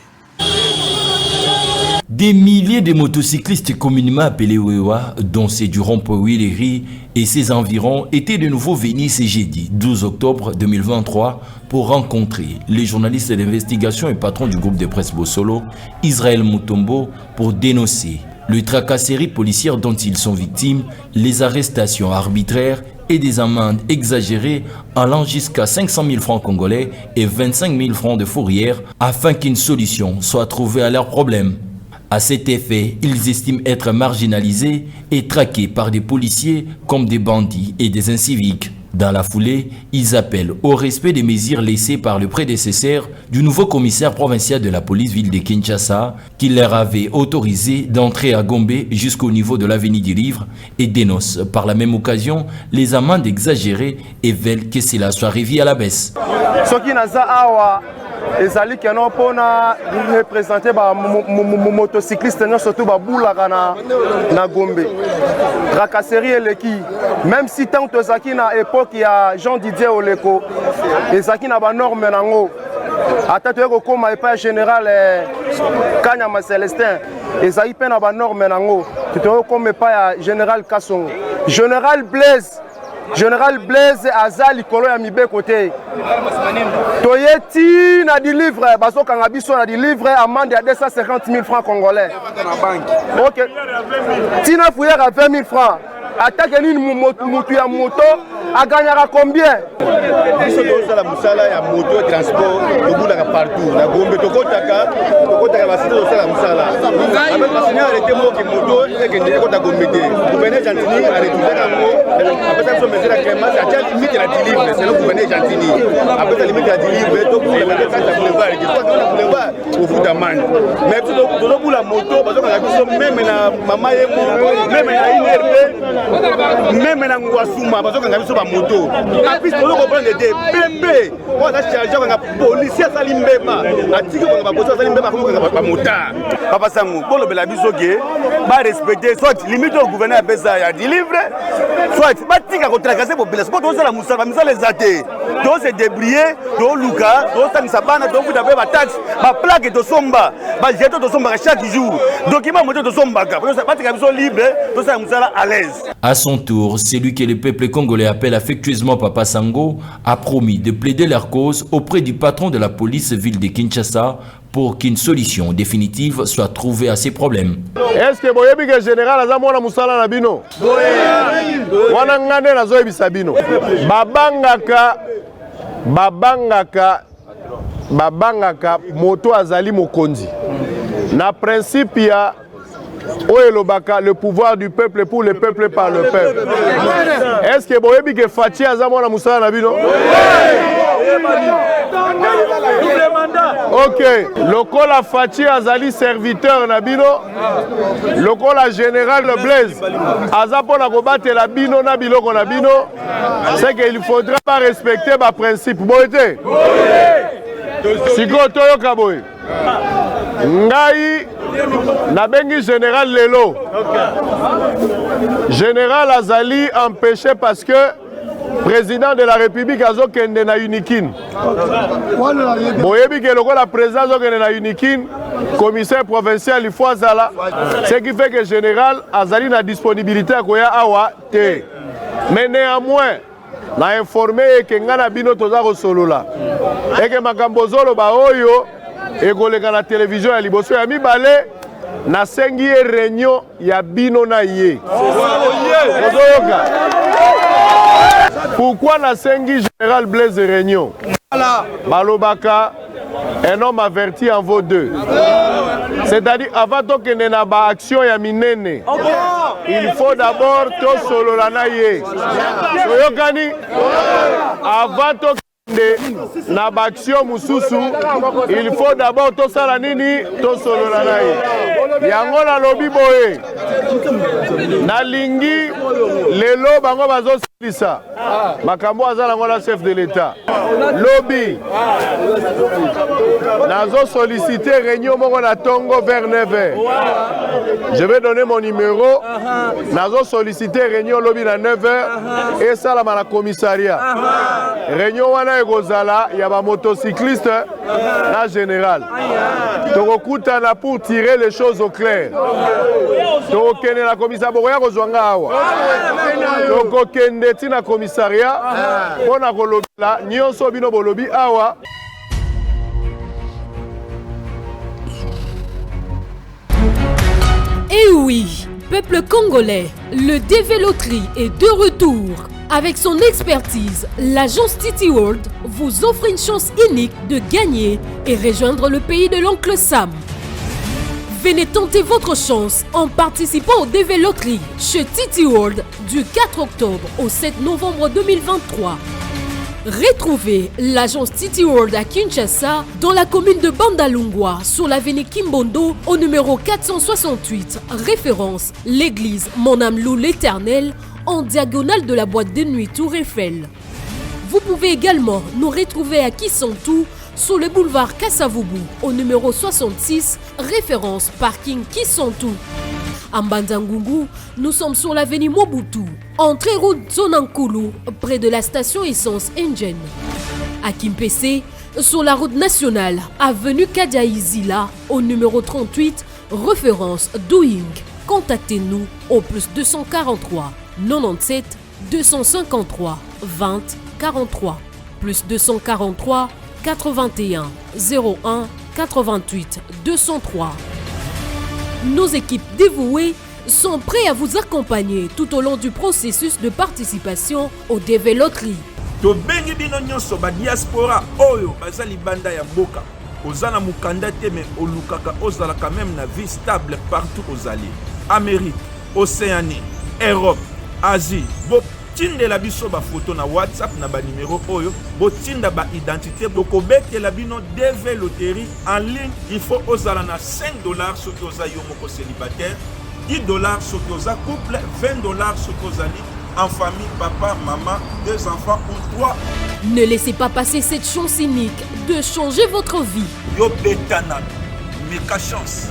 Des milliers de motocyclistes communément appelés Wewa, dont c'est du rond-point Willery et ses environs, étaient de nouveau venus ce jeudi 12 octobre 2023 pour rencontrer les journalistes d'investigation et patrons du groupe de presse Bosolo, Israël Mutombo, pour dénoncer les tracasseries policières dont ils sont victimes, les arrestations arbitraires et des amendes exagérées allant jusqu'à 500 000 francs congolais et 25 000 francs de fourrière afin qu'une solution soit trouvée à leurs problèmes. À cet effet, ils estiment être marginalisés et traqués par des policiers comme des bandits et des inciviques. Dans la foulée, ils appellent au respect des mesures laissées par le prédécesseur du nouveau commissaire provincial de la police ville de Kinshasa, qui leur avait autorisé d'entrer à Gombe jusqu'au niveau de l'avenue du Livre et dénoncent par la même occasion les amendes exagérées et veulent que cela soit revu à la baisse. ezali keno pona représenter ba motocycliste surtout ba boulaka na Gombe tracasserie eleki même si tant tozaki na époque ya Jean Didier Oleko ezaki na ba norme nango ata toyeko koma epa général Kanyama Célestin ezali pe na ba norme nango toyeko koma epa ya général Kasongo Général Blaise Azali Kolo ya mibe côté. Toyeti na di livre baso kanga biso na di livre amende à 250 000 francs congolais. OK. Tina fouiller à 20 000 francs. Attaque ni mutu ya moto a gagnera combien? Biso toza la musala ya moto transport tobulaka partout. Na Gombe tokotaka basito toza la musala. Avec basini arrêté mo ki moto et que ndeko ta Gombe te. Gouverneur Gentini arrêté kango. Après ça mesure la clémence a déjà limite la délivre, c'est le gouverneur Gentini. Après la limite la délivre, donc vous mettez ça boulevard et toi dans le boulevard au foot amende. Mais tout la moto même na INRB, même na Ngwasuma, parce qu'on a vu sur la moto. La piste, on comprend des bébés. On a chargé avec la police, à Salimbema. A dit qu'on va poser à Salimbema, qu'on va pas motard. Papa Sangou, pour le Belabisoke, va respecter, soit limite au gouverneur à Bessa, à délivrer, soit, va tika contre la casse pour Bessa. Quand on a la moussa, va les athées. Donc c'est débrouillé, donc Luka, donc Tansabana, donc vous avez ma taxe, ma plaque de Somba, ma jeton de Somba chaque jour. Document moto de Somba, parce que pas de libre, donc ça nous à l'aise. À son tour, celui que le peuple congolais appelle affectueusement Papa Sango a promis de plaider leur cause auprès du patron de la police ville de Kinshasa pour qu'une solution définitive soit trouvée à ces problèmes. Est-ce que boyebi que général azamona musala na bino? Wana ngane na zoyebi sabino. Babangaka moto azali mokonzi. Na principe ya Oelobaka, le pouvoir du peuple pour le peuple par le peuple. Est-ce que boyebi que Fachi azamona musala na bino? Ok, lokola Fachi azali serviteur na bino, lokola général Blaise azapo na kobate la bino na biloko na bino, c'est qu'il faudra pas respecter ma principe. Boyete. Siko toyoka boy. Ngai na bengi général lelo. Général azali empêché parce que président de la République a kende na Unikin. Boyebi ke lokola président azokende na Unikin, commissaire provincial il faut azala. Ce qui fait que général azali na disponibilité à koya awa te. Mais néanmoins, na informé que ngana bino toza ko solola. Et que makambo zolo ba oyo e koleka na télévision ya liboso ya mibale na sengi réunion ya bino na ye. Pourquoi na sengi général Blaise réunion? Balobaka, un homme averti en vaut deux. C'est-à-dire, avant que nous n'ayons pas action, il faut d'abord tout solo la naïe. Avant que na baksio mususu, il faut d'abord tout ça la nini, tout solo la naïe. Yango la lobby boye. Na lingi lelo bango bazo silisa. Makambo azala ngola chef de l'État. Lobby. Nazo solliciter réunion moko na Tongo vers 9h. Je vais donner mon numéro. Nazo solliciter réunion lobby na 9h et ça la na commissariat. Réunion wana ekozala ya ba motocycliste na général. Tokokutana pour tirer les choses au clair. Tokokende na commissariat boya kozwanga awa. Tokokende tina commissariat pona kolobela nyonso bino bolobi awa. Et oui, peuple congolais, le DV Loterie est de retour. Avec son expertise, l'agence Titi World vous offre une chance unique de gagner et rejoindre le pays de l'oncle Sam. Venez tenter votre chance en participant au DV Loterie chez Titi World du 4 octobre au 7 novembre 2023. Retrouvez l'agence Titi World à Kinshasa dans la commune de Bandalungwa sur l'avenue Kimbondo au numéro 468, référence l'église Mon âme loue l'Éternel en diagonale de la boîte de nuit Tour Eiffel. Vous pouvez également nous retrouver à Kissantou sur le boulevard Kassavubu au numéro 66, référence parking Kissantou. À Mbanzangungu, nous sommes sur l'avenue Mobutu, entrée route Zonankulu, près de la station essence Engine. À Kimpese, sur la route nationale, avenue Kadiaïzila, au numéro 38, référence Doing. Contactez-nous au plus 243 97 253 20 43 plus 243 81 01 88 203. Nos équipes dévouées sont prêtes à vous accompagner tout au long du processus de participation au DV Loterie. Tobengi bino nyonso ba diaspora oyo bazali banda ya mboka. Ozana mukanda te mais olukaka ozala quand même na vie stable partout ozali. Amérique, Océanie, Europe, Asie. Botinda la biso ba photo na WhatsApp na ba numéro oyo. Botinda ba identité bokobete la bino DV Loterie en ligne. Il faut ozala na $5 soki oza yo moko célibataire. $10 soki oza couple, $20 soki ozali en famille, papa, maman, 2 enfants ou 3. Ne laissez pas passer cette chance unique de changer votre vie. Yo betana, meka chance.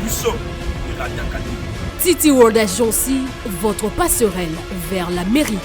Biso, City World Agency, votre passerelle vers l'Amérique.